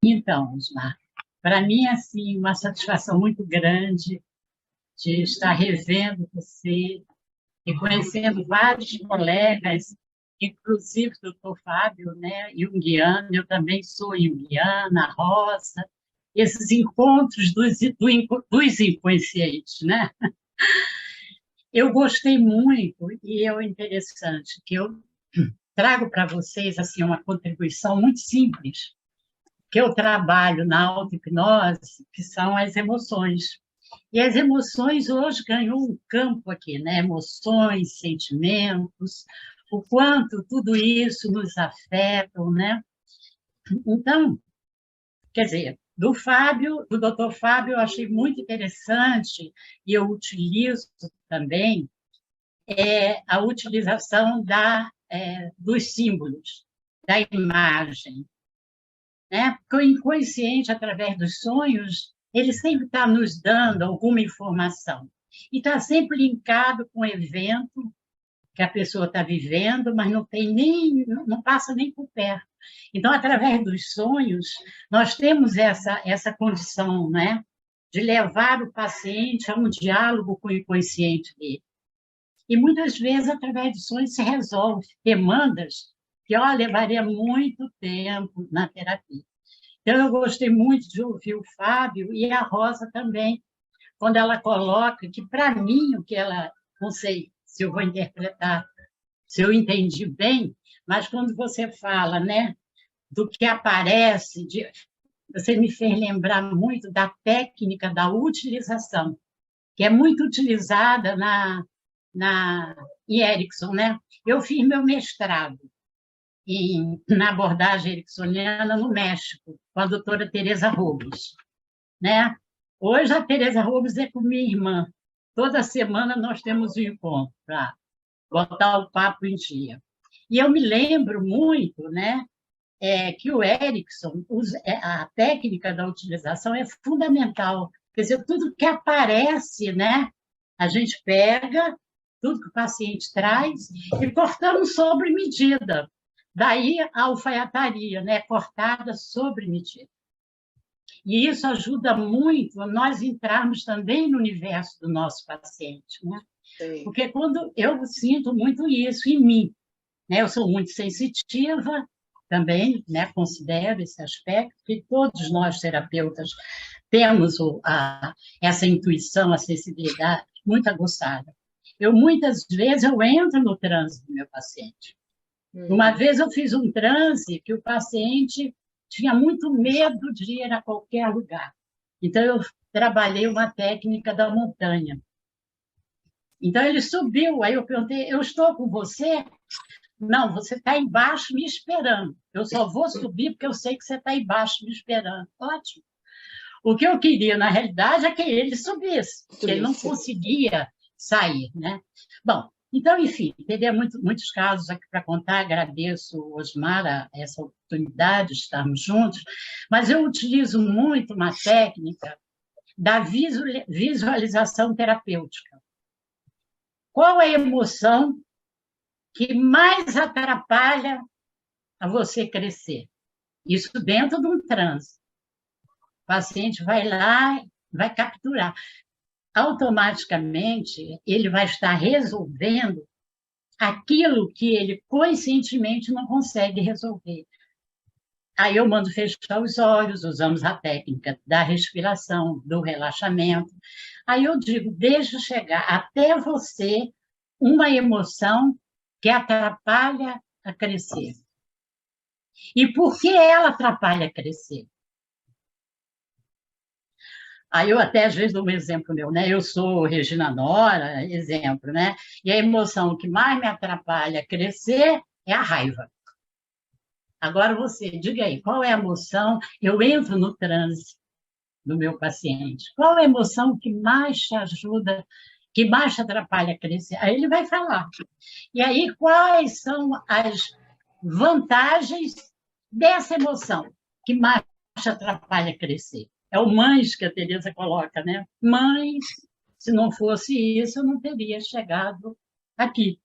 Então, Osmar, para mim, assim, uma satisfação muito grande de estar revendo você e conhecendo vários colegas, inclusive o doutor Fábio, né, junguiano, eu também sou junguiana, Rosa, esses encontros dos inconscientes, né? Eu gostei muito, e é interessante, que eu trago para vocês assim, uma contribuição muito simples, que eu trabalho na auto-hipnose, que são as emoções. E as emoções hoje ganhou um campo aqui, né? Emoções, sentimentos, o quanto tudo isso nos afeta, né? Então, quer dizer, do doutor Fábio, eu achei muito interessante, e eu utilizo também a utilização dos símbolos, da imagem, né? Porque o inconsciente, através dos sonhos, ele sempre está nos dando alguma informação. E está sempre linkado com o evento que a pessoa está vivendo, mas não passa nem por perto. Então, através dos sonhos, nós temos essa condição, né, de levar o paciente a um diálogo com o inconsciente dele. E muitas vezes, através de sonhos, se resolve demandas que levaria muito tempo na terapia. Então, eu gostei muito de ouvir o Fábio e a Rosa também, quando ela coloca que, para mim, o que ela... Não sei se eu vou interpretar, se eu entendi bem, mas quando você fala, né, do que aparece, você me fez lembrar muito da técnica da utilização. que é muito utilizada em Erickson, né? Eu fiz meu mestrado na abordagem ericksoniana no México, com a doutora Teresa Robles, né? Hoje a Teresa Robles é com minha irmã. Toda semana nós temos um encontro para botar o papo em dia. E eu me lembro muito, né, que o Erickson, a técnica da utilização é fundamental. Quer dizer, tudo que aparece, né, a gente pega, tudo que o paciente traz, e cortamos sobre medida. Daí a alfaiataria, né, cortada sobre medida. E isso ajuda muito a nós entrarmos também no universo do nosso paciente, né? Sim. Porque quando eu sinto muito isso em mim, né? Eu sou muito sensitiva também, né? Considero esse aspecto, que todos nós terapeutas temos essa intuição, a sensibilidade muito aguçada. Muitas vezes eu entro no transe do meu paciente. Uma vez eu fiz um transe que o paciente tinha muito medo de ir a qualquer lugar. Então, eu trabalhei uma técnica da montanha. Então, ele subiu, aí eu perguntei, eu estou com você? Não, você está embaixo me esperando. Eu só vou subir porque eu sei que você está embaixo me esperando. Ótimo. O que eu queria, na realidade, é que ele subisse, porque ele não conseguia sair, né? Bom, então, enfim, teria muitos casos aqui para contar. Agradeço, Osmar, essa oportunidade de estarmos juntos, mas eu utilizo muito uma técnica da visualização terapêutica. Qual é a emoção que mais atrapalha a você crescer? Isso dentro de um transe. O paciente vai lá, vai capturar. Automaticamente, ele vai estar resolvendo aquilo que ele conscientemente não consegue resolver. Aí eu mando fechar os olhos, usamos a técnica da respiração, do relaxamento. Aí eu digo, deixa chegar até você uma emoção que atrapalha a crescer. E por que ela atrapalha a crescer? Aí eu até, às vezes, dou um exemplo meu, né? Eu sou Regina Nora, exemplo, né? E a emoção que mais me atrapalha a crescer é a raiva. Agora você, diga aí, qual é a emoção? Eu entro no transe do meu paciente. Qual é a emoção que mais te ajuda, que mais te atrapalha a crescer? Aí ele vai falar. E aí, quais são as vantagens dessa emoção que mais te atrapalha a crescer? É o mães que a Teresa coloca, né? Mães, se não fosse isso, eu não teria chegado aqui.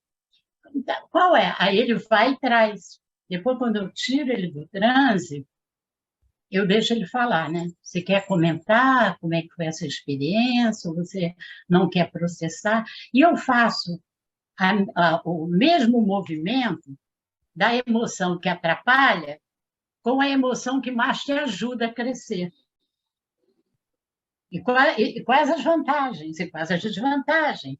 Então, qual é? Aí ele vai e traz. Depois, quando eu tiro ele do transe, eu deixo ele falar, né? Você quer comentar como é que foi essa experiência, ou você não quer processar? E eu faço o mesmo movimento da emoção que atrapalha com a emoção que mais te ajuda a crescer. E quais as vantagens e quais as desvantagens?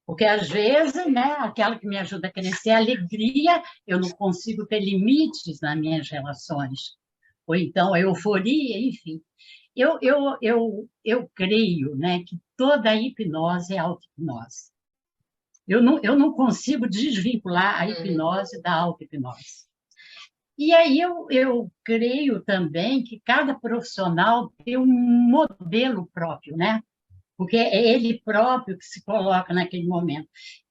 Porque, às vezes, né, aquela que me ajuda a crescer é a alegria, eu não consigo ter limites nas minhas relações. Ou então a euforia, enfim. Eu creio, né, que toda a hipnose é auto-hipnose. Eu não consigo desvincular a hipnose da auto-hipnose. E aí eu creio também que cada profissional tem um modelo próprio, né? Porque é ele próprio que se coloca naquele momento.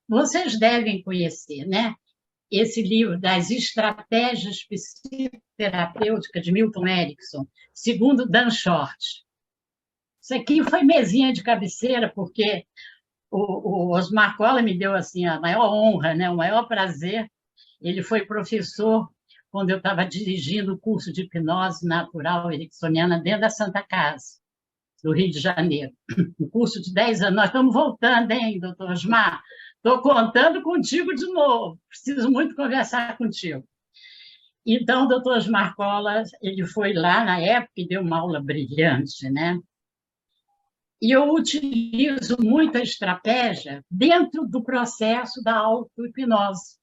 Vocês devem conhecer, né? Esse livro das estratégias psicoterapêuticas de Milton Erickson, segundo Dan Short. Isso aqui foi mesinha de cabeceira, porque o Osmar Colla me deu assim, a maior honra, né? O maior prazer. Ele foi professor quando eu estava dirigindo o curso de hipnose natural ericksoniana dentro da Santa Casa, do Rio de Janeiro. Um curso de 10 anos. Nós estamos voltando, hein, doutor Osmar? Estou contando contigo de novo. Preciso muito conversar contigo. Então, o doutor Osmar Colla, ele foi lá na época e deu uma aula brilhante, né? E eu utilizo muito a estratégia dentro do processo da auto-hipnose.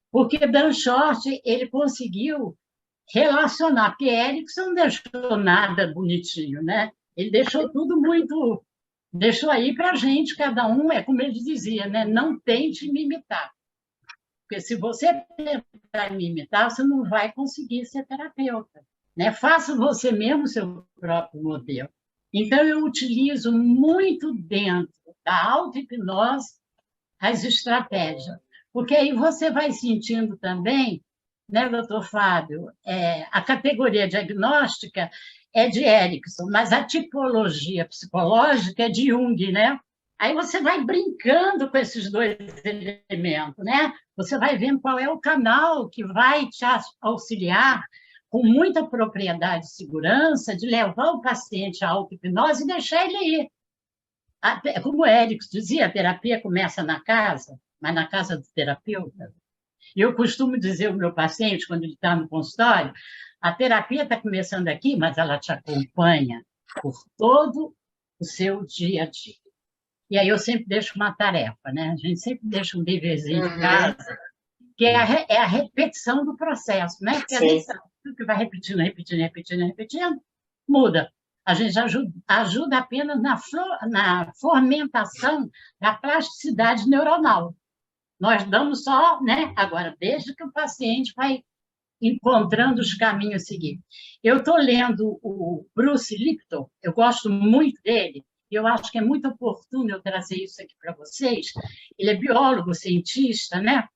Porque Dan Short, ele conseguiu relacionar, porque Erickson não deixou nada bonitinho, né? Ele deixou tudo muito deixou aí para a gente, cada um, é como ele dizia, né? Não tente me imitar. Porque se você tentar me imitar, você não vai conseguir ser terapeuta, né? Faça você mesmo seu próprio modelo. Então, eu utilizo muito dentro da auto-hipnose as estratégias, porque aí você vai sentindo também, né, doutor Fábio, a categoria diagnóstica é de Erickson, mas a tipologia psicológica é de Jung, né? Aí você vai brincando com esses dois elementos, né? Você vai vendo qual é o canal que vai te auxiliar com muita propriedade e segurança de levar o paciente à auto-hipnose e deixar ele ir. Como o Erickson dizia, a terapia começa na casa, mas na casa do terapeuta. Eu costumo dizer ao meu paciente, quando ele está no consultório, a terapia está começando aqui, mas ela te acompanha por todo o seu dia a dia. E aí eu sempre deixo uma tarefa, né? A gente sempre deixa um deverzinho de casa, que é a repetição do processo, né? Porque a gente sabe que vai repetindo, repetindo, repetindo, repetindo, muda. A gente ajuda apenas na fomentação da plasticidade neuronal. Nós damos só, né? Agora, desde que o paciente vai encontrando os caminhos a seguir. Eu estou lendo o Bruce Lipton, eu gosto muito dele, e eu acho que é muito oportuno eu trazer isso aqui para vocês. Ele é biólogo, cientista, né?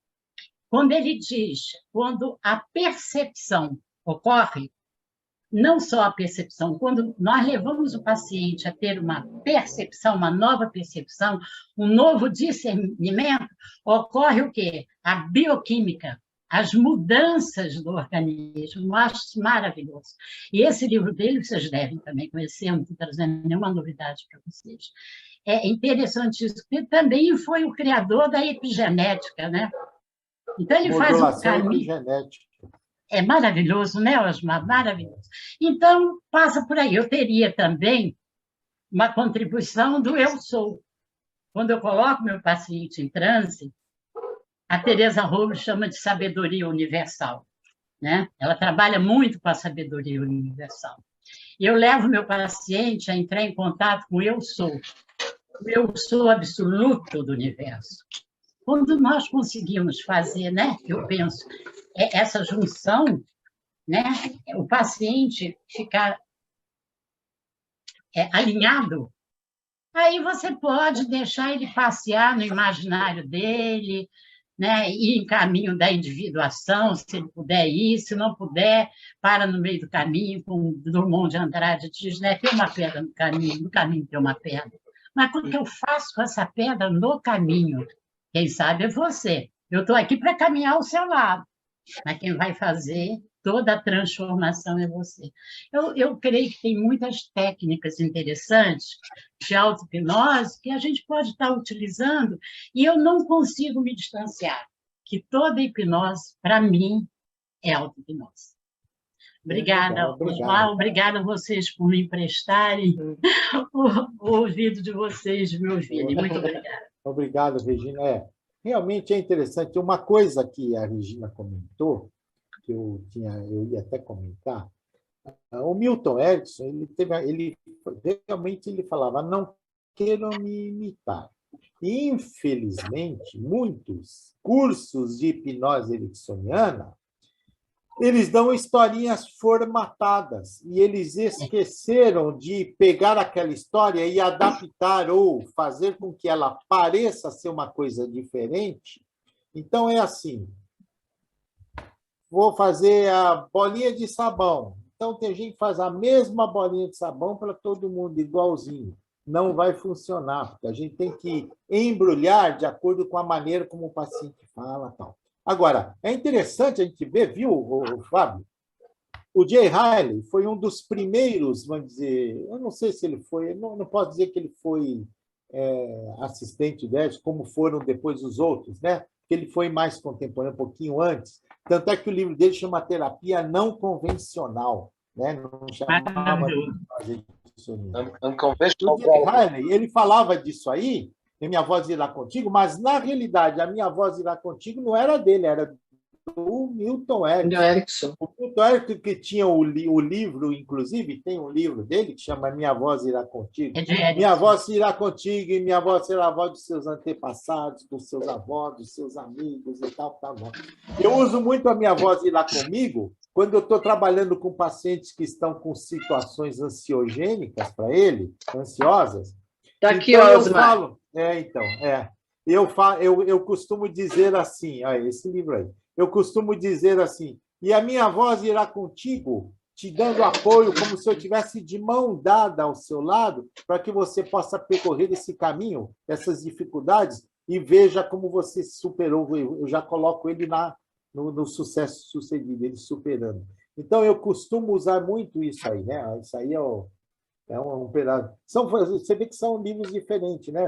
Quando ele diz, quando a percepção ocorre, não só a percepção, quando nós levamos o paciente a ter uma percepção, uma nova percepção, um novo discernimento, ocorre o quê? A bioquímica, as mudanças do organismo. Eu acho isso maravilhoso. E esse livro dele vocês devem também conhecer, não estou trazendo nenhuma novidade para vocês. É interessante isso, porque também foi o criador da epigenética, né? Então, ele faz um caminho... Epigenética. É maravilhoso, né, Osmar? Maravilhoso. Então, passa por aí. Eu teria também uma contribuição do eu sou. Quando eu coloco meu paciente em transe, a Teresa Robles chama de sabedoria universal, né? Ela trabalha muito com a sabedoria universal. E eu levo meu paciente a entrar em contato com o eu sou absoluto do universo. Quando nós conseguimos fazer, né, eu penso, essa junção, né, o paciente ficar alinhado, aí você pode deixar ele passear no imaginário dele, né, ir em caminho da individuação, se ele puder ir, se não puder, para no meio do caminho, como Drummond de Andrade diz, né, tem uma pedra no caminho tem uma pedra. Mas o que eu faço com essa pedra no caminho? Quem sabe é você. Eu estou aqui para caminhar ao seu lado, mas quem vai fazer toda a transformação é você. Eu creio que tem muitas técnicas interessantes de auto-hipnose que a gente pode estar utilizando e eu não consigo me distanciar, que toda hipnose, para mim, é auto-hipnose. Obrigada, Osmar. Obrigada a vocês por me emprestarem o ouvido de vocês, de me ouvirem. Muito obrigada. Obrigado, Regina. Realmente é interessante. Uma coisa que a Regina comentou, que eu ia até comentar, o Milton Erickson, realmente ele falava, não queiram me imitar. E, infelizmente, muitos cursos de hipnose ericksoniana, eles dão historinhas formatadas e eles esqueceram de pegar aquela história e adaptar ou fazer com que ela pareça ser uma coisa diferente. Então, é assim, vou fazer a bolinha de sabão. Então, tem gente que faz a mesma bolinha de sabão para todo mundo, igualzinho. Não vai funcionar, porque a gente tem que embrulhar de acordo com a maneira como o paciente fala. Tal. Agora, é interessante a gente ver, viu, Fábio? O Jay Haley foi um dos primeiros, vamos dizer, eu não sei se ele foi, não posso dizer que ele foi assistente dele, como foram depois os outros, né? Ele foi mais contemporâneo, um pouquinho antes. Tanto é que o livro dele chama Terapia Não Convencional, né? Não chamava de Unconventional. O Jay Haley, ele falava disso aí, e Minha Voz Irá Contigo, mas, na realidade, a Minha Voz Irá Contigo não era dele, era o Milton Do Erickson. Erickson. O Milton Erickson, que tinha o livro, inclusive, tem um livro dele que chama Minha Voz Irá Contigo. É de Minha Erickson. voz irá contigo, e minha voz será a voz dos seus antepassados, dos seus avós, dos seus amigos e tal. Eu uso muito a minha voz irá comigo quando eu estou trabalhando com pacientes que estão com situações ansiogênicas para ele, ansiosas. Tá aqui, Então, eu Osmar. falo, eu costumo dizer assim, olha, esse livro aí, eu costumo dizer assim, e a minha voz irá contigo, te dando apoio, como se eu estivesse de mão dada ao seu lado, para que você possa percorrer esse caminho, essas dificuldades, e veja como você superou. Eu já coloco ele no sucesso sucedido, ele superando. Então, eu costumo usar muito isso aí, né? Isso aí é um pedaço. Você vê que são livros diferentes, né?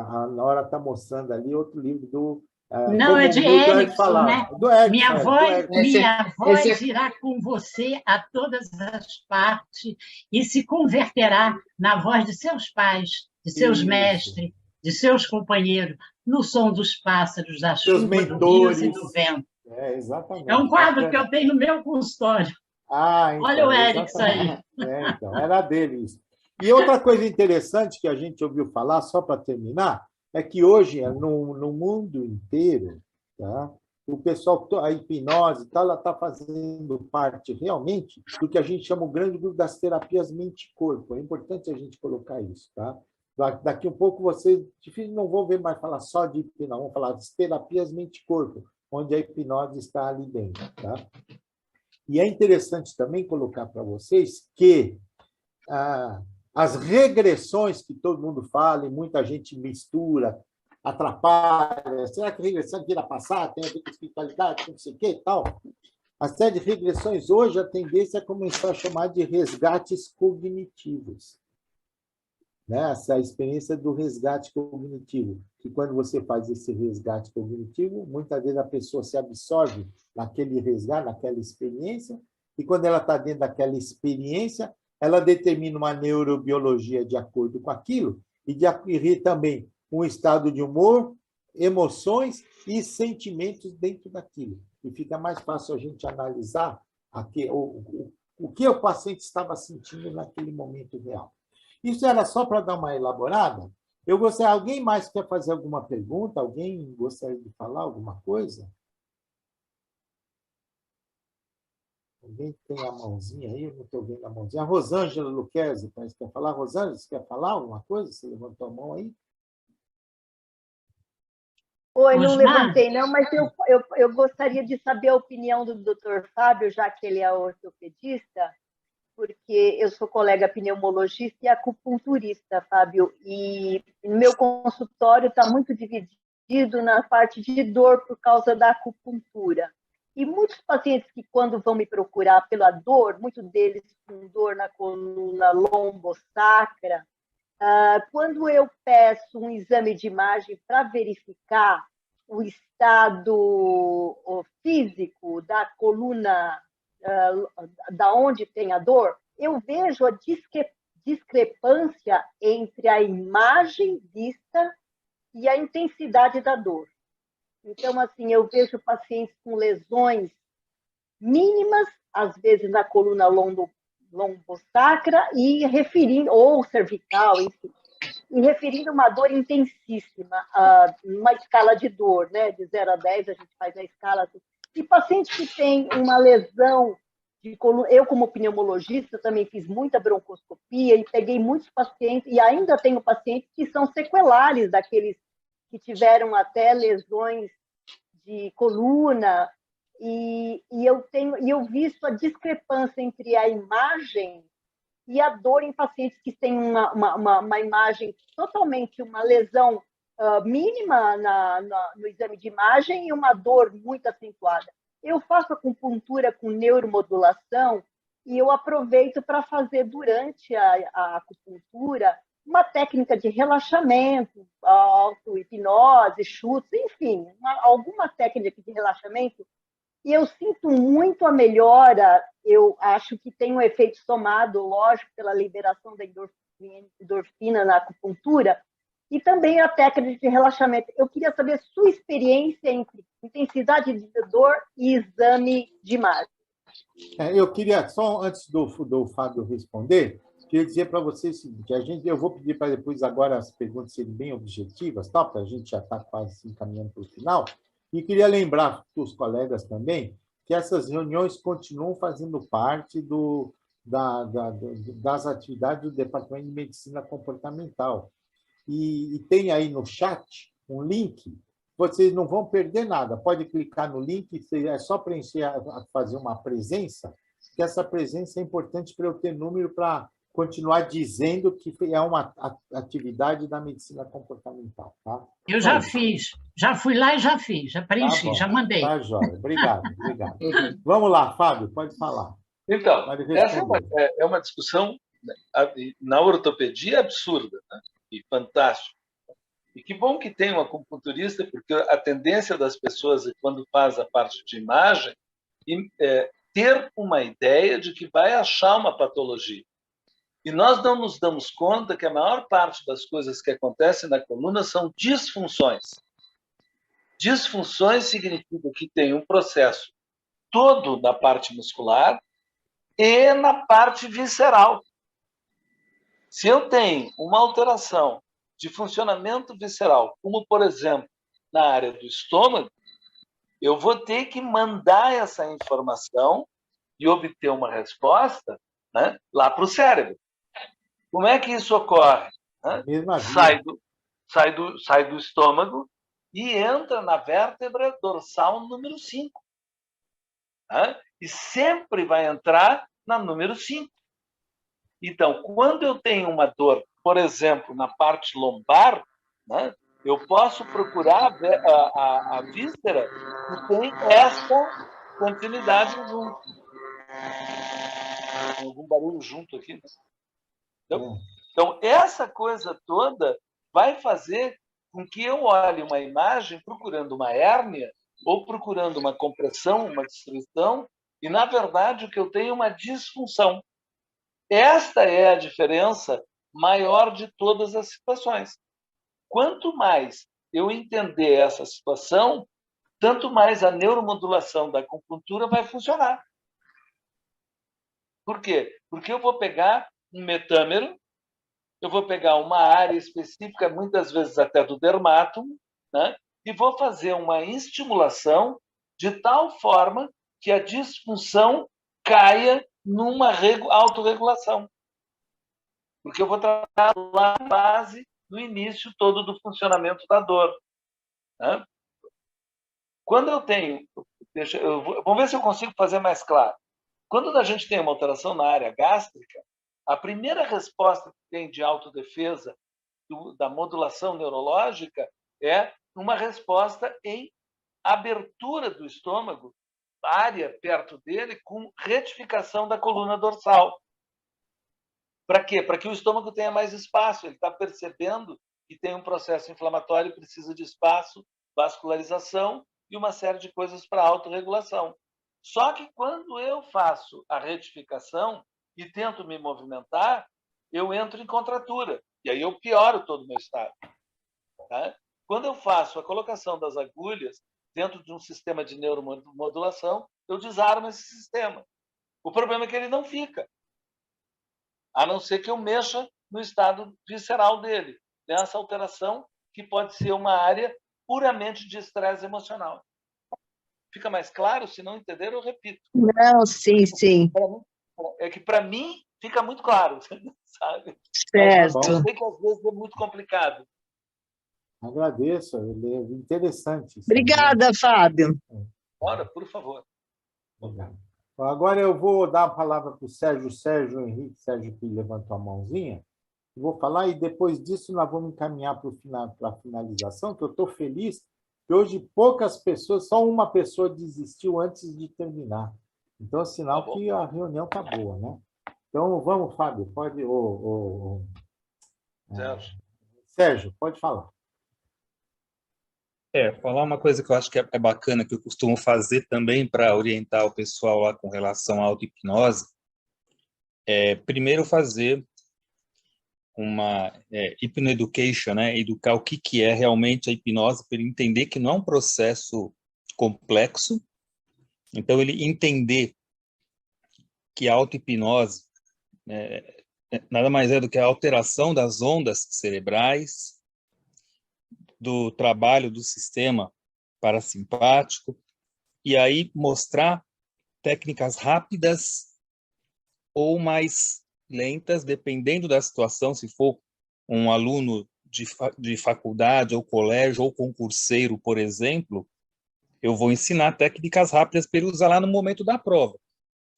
A Nora está mostrando ali outro livro do. Não, é de Erickson, né? Do Erickson, Minha voz Esse- irá com você a todas as partes e se converterá na voz de seus pais, de seus Isso. mestres, de seus companheiros, no som dos pássaros, da Seus chuva, do mentores. rio e do vento. Exatamente. É um quadro que eu tenho no meu consultório. Então, Olha o Erickson aí. Então, era dele isso. E outra coisa interessante que a gente ouviu falar, só para terminar, é que hoje, no mundo inteiro, tá, o pessoal, a hipnose, ela está fazendo parte realmente do que a gente chama o grande grupo das terapias mente-corpo. É importante a gente colocar isso. Tá? Daqui um pouco vocês não vão ver mais falar só de hipnose, vão falar das terapias mente-corpo, onde a hipnose está ali dentro. Tá? E é interessante também colocar para vocês que as regressões que todo mundo fala, e muita gente mistura, atrapalha, será que regressão vira passado, tem a ver com espiritualidade, com não sei o que e tal? A série de regressões, hoje, a tendência é começar a chamar de resgates cognitivos. Né? Essa experiência do resgate cognitivo, que quando você faz esse resgate cognitivo, muitas vezes a pessoa se absorve naquele resgate, naquela experiência, e quando ela está dentro daquela experiência, ela determina uma neurobiologia de acordo com aquilo, e também um estado de humor, emoções e sentimentos dentro daquilo. E fica mais fácil a gente analisar o que o paciente estava sentindo naquele momento real. Isso era só para dar uma elaborada. Alguém mais quer fazer alguma pergunta? Alguém gostaria de falar alguma coisa? Alguém tem a mãozinha aí? Eu não estou vendo a mãozinha. A Rosângela Luquezzi parece que quer falar. Rosângela, você quer falar alguma coisa? Você levantou a mão aí? Oi, não Osmar? levantei, não, mas eu gostaria de saber a opinião do Dr. Fábio, já que ele é ortopedista, porque eu sou colega pneumologista e acupunturista, Fábio, e no meu consultório está muito dividido na parte de dor por causa da acupuntura. E muitos pacientes que, quando vão me procurar pela dor, muitos deles com dor na coluna lombosacra, quando eu peço um exame de imagem para verificar o estado físico da coluna, da onde tem a dor, eu vejo a discrepância entre a imagem vista e a intensidade da dor. Então, assim, eu vejo pacientes com lesões mínimas, às vezes na coluna lombosacra, ou cervical, enfim, e referindo uma dor intensíssima, uma escala de dor, né? De 0 a 10, a gente faz a escala. E paciente que tem uma lesão de coluna, eu, como pneumologista, também fiz muita broncoscopia e peguei muitos pacientes, e ainda tenho pacientes que são sequelares daqueles que tiveram até lesões de coluna, e eu visto a discrepância entre a imagem e a dor em pacientes que têm uma imagem totalmente, uma lesão mínima no exame de imagem e uma dor muito acentuada. Eu faço acupuntura com neuromodulação e eu aproveito para fazer durante a acupuntura uma técnica de relaxamento, auto-hipnose, chutes, enfim, alguma técnica de relaxamento, e eu sinto muito a melhora. Eu acho que tem um efeito somado, lógico, pela liberação da endorfina na acupuntura, e também a técnica de relaxamento. Eu queria saber sua experiência entre intensidade de dor e exame de imagem. Eu queria, só antes do Fábio responder, queria dizer para vocês o seguinte, eu vou pedir para depois agora as perguntas serem bem objetivas, tá? Para a gente já está quase se encaminhando para o final, e queria lembrar para os colegas também que essas reuniões continuam fazendo parte das atividades do Departamento de Medicina Comportamental. E tem aí no chat um link, vocês não vão perder nada, pode clicar no link, é só preencher, fazer uma presença, que essa presença é importante para eu ter número para continuar dizendo que é uma atividade da medicina comportamental. Tá? Eu já fiz, já fui lá e já fiz, já preenchi, Tá, já mandei. Tá, jóia. Obrigado, obrigado. Vamos lá, Fábio, pode falar. Então, Pode essa é uma discussão na ortopedia absurda, né? E fantástica. E que bom que tem um acupunturista, porque a tendência das pessoas, quando faz a parte de imagem, é ter uma ideia de que vai achar uma patologia. E nós não nos damos conta que a maior parte das coisas que acontecem na coluna são disfunções. Disfunções significa que tem um processo todo na parte muscular e na parte visceral. Se eu tenho uma alteração de funcionamento visceral, como, por exemplo, na área do estômago, eu vou ter que mandar essa informação e obter uma resposta, né, lá para o cérebro. Como é que isso ocorre? Né? Sai do estômago e entra na vértebra dorsal número 5. Né? E sempre vai entrar na número 5. Então, quando eu tenho uma dor, por exemplo, na parte lombar, né, eu posso procurar a víscera que tem essa continuidade junto. Tem algum barulho junto aqui, né? Então, essa coisa toda vai fazer com que eu olhe uma imagem procurando uma hérnia ou procurando uma compressão, uma destruição, e, na verdade, o que eu tenho é uma disfunção. Esta é a diferença maior de todas as situações. Quanto mais eu entender essa situação, tanto mais a neuromodulação da acupuntura vai funcionar. Por quê? Porque eu vou pegar um metâmero, eu vou pegar uma área específica, muitas vezes até do dermátomo, né? E vou fazer uma estimulação de tal forma que a disfunção caia numa autorregulação. Porque eu vou tratar lá na base, no início todo do funcionamento da dor. Né? Quando eu tenho... vamos ver se eu consigo fazer mais claro. Quando a gente tem uma alteração na área gástrica, a primeira resposta que tem de autodefesa da modulação neurológica é uma resposta em abertura do estômago, área perto dele, com retificação da coluna dorsal. Para quê? Para que o estômago tenha mais espaço. Ele está percebendo que tem um processo inflamatório e precisa de espaço, vascularização e uma série de coisas para autorregulação. Só que quando eu faço a retificação e tento me movimentar, eu entro em contratura. E aí eu pioro todo o meu estado. Tá? Quando eu faço a colocação das agulhas dentro de um sistema de neuromodulação, eu desarmo esse sistema. O problema é que ele não fica. A não ser que eu mexa no estado visceral dele, nessa alteração que pode ser uma área puramente de estresse emocional. Fica mais claro? Se não entender, eu repito. Não, sim, sim. É que, para mim, fica muito claro, sabe? Certo. Mas eu sei que, às vezes, é muito complicado. Agradeço, ele é interessante. Obrigada, Fábio. Ora, por favor. Obrigado. Agora eu vou dar a palavra para o Sérgio Henrique, Sérgio que levantou a mãozinha. Vou falar e depois disso nós vamos encaminhar para a finalização, que eu estou feliz que hoje poucas pessoas, só uma pessoa desistiu antes de terminar. Então, é sinal que a reunião está boa, né? Então, vamos, Fábio, pode... Sérgio, pode falar. Falar uma coisa que eu acho que é bacana, que eu costumo fazer também para orientar o pessoal lá com relação à auto-hipnose, primeiro fazer uma hypnoeducation, né? Educar o que é realmente a hipnose, para ele entender que não é um processo complexo. Então, ele entender que a auto-hipnose nada mais é do que a alteração das ondas cerebrais, do trabalho do sistema parasimpático, e aí mostrar técnicas rápidas ou mais lentas, dependendo da situação, se for um aluno de faculdade ou colégio ou concurseiro, por exemplo, eu vou ensinar técnicas rápidas para ele usar lá no momento da prova,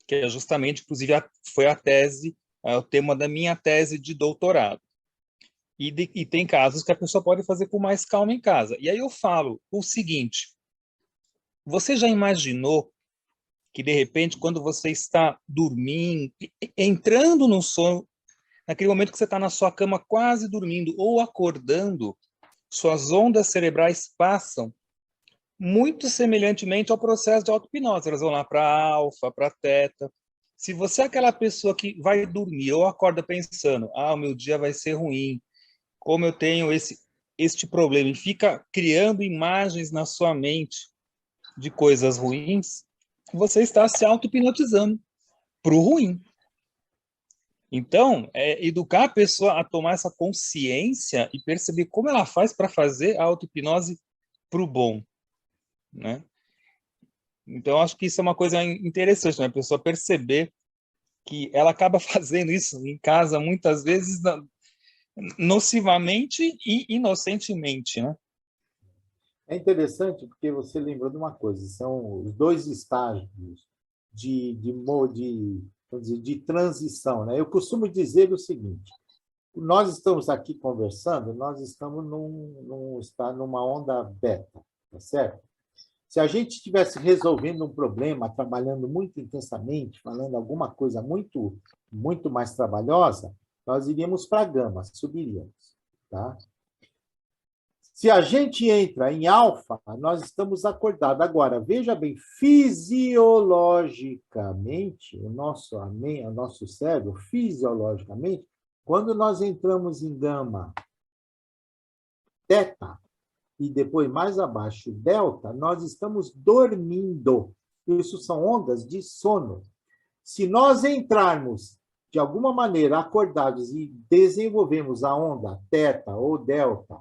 que é justamente, inclusive, foi a tese, o tema da minha tese de doutorado. E tem casos que a pessoa pode fazer com mais calma em casa. E aí eu falo o seguinte: você já imaginou que, de repente, quando você está dormindo, entrando no sono, naquele momento que você está na sua cama quase dormindo ou acordando, suas ondas cerebrais passam muito semelhantemente ao processo de auto-hipnose. Elas vão lá para alfa, para teta. Se você é aquela pessoa que vai dormir ou acorda pensando, o meu dia vai ser ruim, como eu tenho este problema, e fica criando imagens na sua mente de coisas ruins, você está se auto-hipnotizando para o ruim. Então, educar a pessoa a tomar essa consciência e perceber como ela faz para fazer a auto-hipnose para o bom, né? Então, acho que isso é uma coisa interessante, né? A pessoa perceber que ela acaba fazendo isso em casa, muitas vezes, nocivamente e inocentemente, né? É interessante porque você lembrou de uma coisa, são os dois estágios vamos dizer, de transição, né? Eu costumo dizer o seguinte: nós estamos aqui conversando, nós estamos numa onda beta, tá certo? Se a gente estivesse resolvendo um problema, trabalhando muito intensamente, falando alguma coisa muito, muito mais trabalhosa, nós iríamos para a gama, subiríamos, tá? Se a gente entra em alfa, nós estamos acordados. Agora, veja bem, fisiologicamente, o nosso cérebro, fisiologicamente, quando nós entramos em gama, teta, e depois mais abaixo, delta, nós estamos dormindo. Isso são ondas de sono. Se nós entrarmos, de alguma maneira, acordados e desenvolvemos a onda teta ou delta,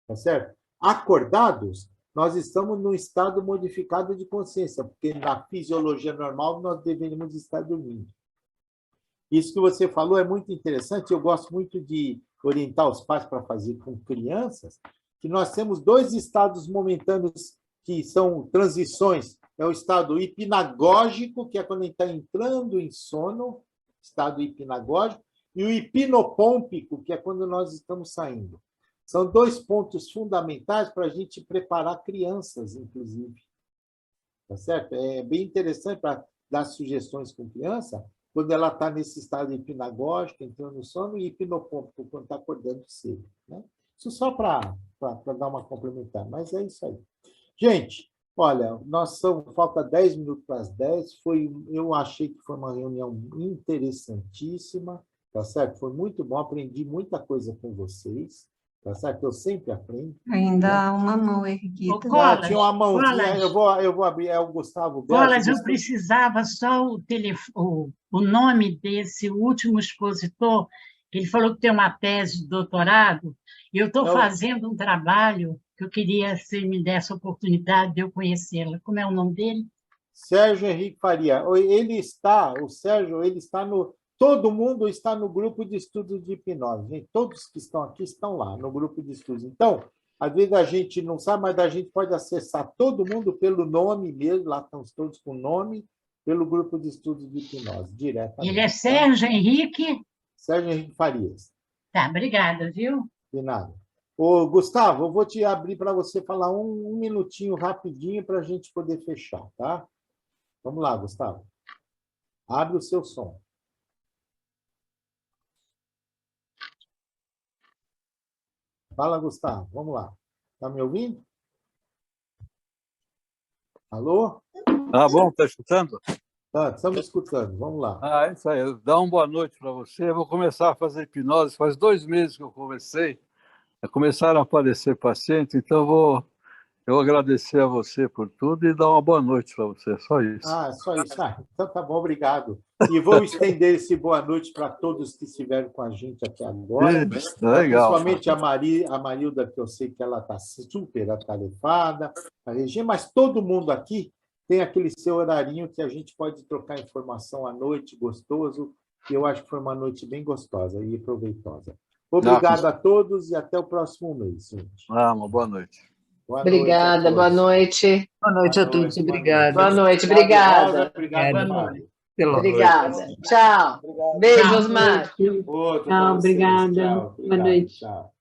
tá certo? Acordados, nós estamos num estado modificado de consciência, porque na fisiologia normal nós deveríamos estar dormindo. Isso que você falou é muito interessante, eu gosto muito de orientar os pais para fazer com crianças, que nós temos dois estados momentâneos que são transições. É o estado hipnagógico, que é quando a gente está entrando em sono, estado hipnagógico, e o hipnopômpico, que é quando nós estamos saindo. São dois pontos fundamentais para a gente preparar crianças, inclusive. Tá certo? É bem interessante para dar sugestões com criança, quando ela está nesse estado hipnagógico, entrando no sono, e hipnopômpico, quando está acordando cedo, né? Isso só para dar uma complementar, mas é isso aí. Gente, olha, falta 10 minutos para as 10, eu achei que foi uma reunião interessantíssima, tá certo? Foi muito bom, aprendi muita coisa com vocês, tá certo? Eu sempre aprendo. Ainda há uma mão, Henriquita. Tinha uma mãozinha, eu vou abrir, é o Gustavo Berto. Colas, eu precisava só o nome desse último expositor. Ele falou que tem uma tese de doutorado, e eu estou fazendo um trabalho que eu queria que você me desse a oportunidade de eu conhecê-la. Como é o nome dele? Sérgio Henrique Faria. O Sérgio, ele está no... Todo mundo está no grupo de estudos de hipnose. Gente, todos que estão aqui estão lá, no grupo de estudos. Então, às vezes a gente não sabe, mas a gente pode acessar todo mundo pelo nome mesmo, lá estão todos com nome, pelo grupo de estudos de hipnose, diretamente. Ele é Sérgio Henrique? Sérgio Henrique Farias. Tá, obrigada, viu? De nada. Ô, Gustavo, eu vou te abrir para você falar um minutinho rapidinho para a gente poder fechar, tá? Vamos lá, Gustavo. Abre o seu som. Fala, Gustavo. Vamos lá. Está me ouvindo? Alô? Bom, está escutando? Tá, estamos escutando. Vamos lá. É isso aí. Dá uma boa noite para você. Eu vou começar a fazer hipnose. Faz 2 meses que eu comecei. Começaram a aparecer pacientes, então Eu agradecer a você por tudo e dar uma boa noite para você, só isso. Só isso. Então tá bom, obrigado. E vou estender esse boa noite para todos que estiveram com a gente até agora. Legal. Principalmente a Marilda, que eu sei que ela está super atarefada, a Regina, mas todo mundo aqui tem aquele seu horarinho que a gente pode trocar informação à noite, gostoso, e eu acho que foi uma noite bem gostosa e proveitosa. Obrigado a todos e até o próximo mês, gente. Uma boa noite. Obrigada, boa noite. Boa noite a todos, obrigada. Boa noite, obrigada. Obrigado, Fábio. Obrigada. Tchau. Beijo, Osmar. Outro Tchau, pra vocês. obrigada. Tchau, Boa noite. Tchau.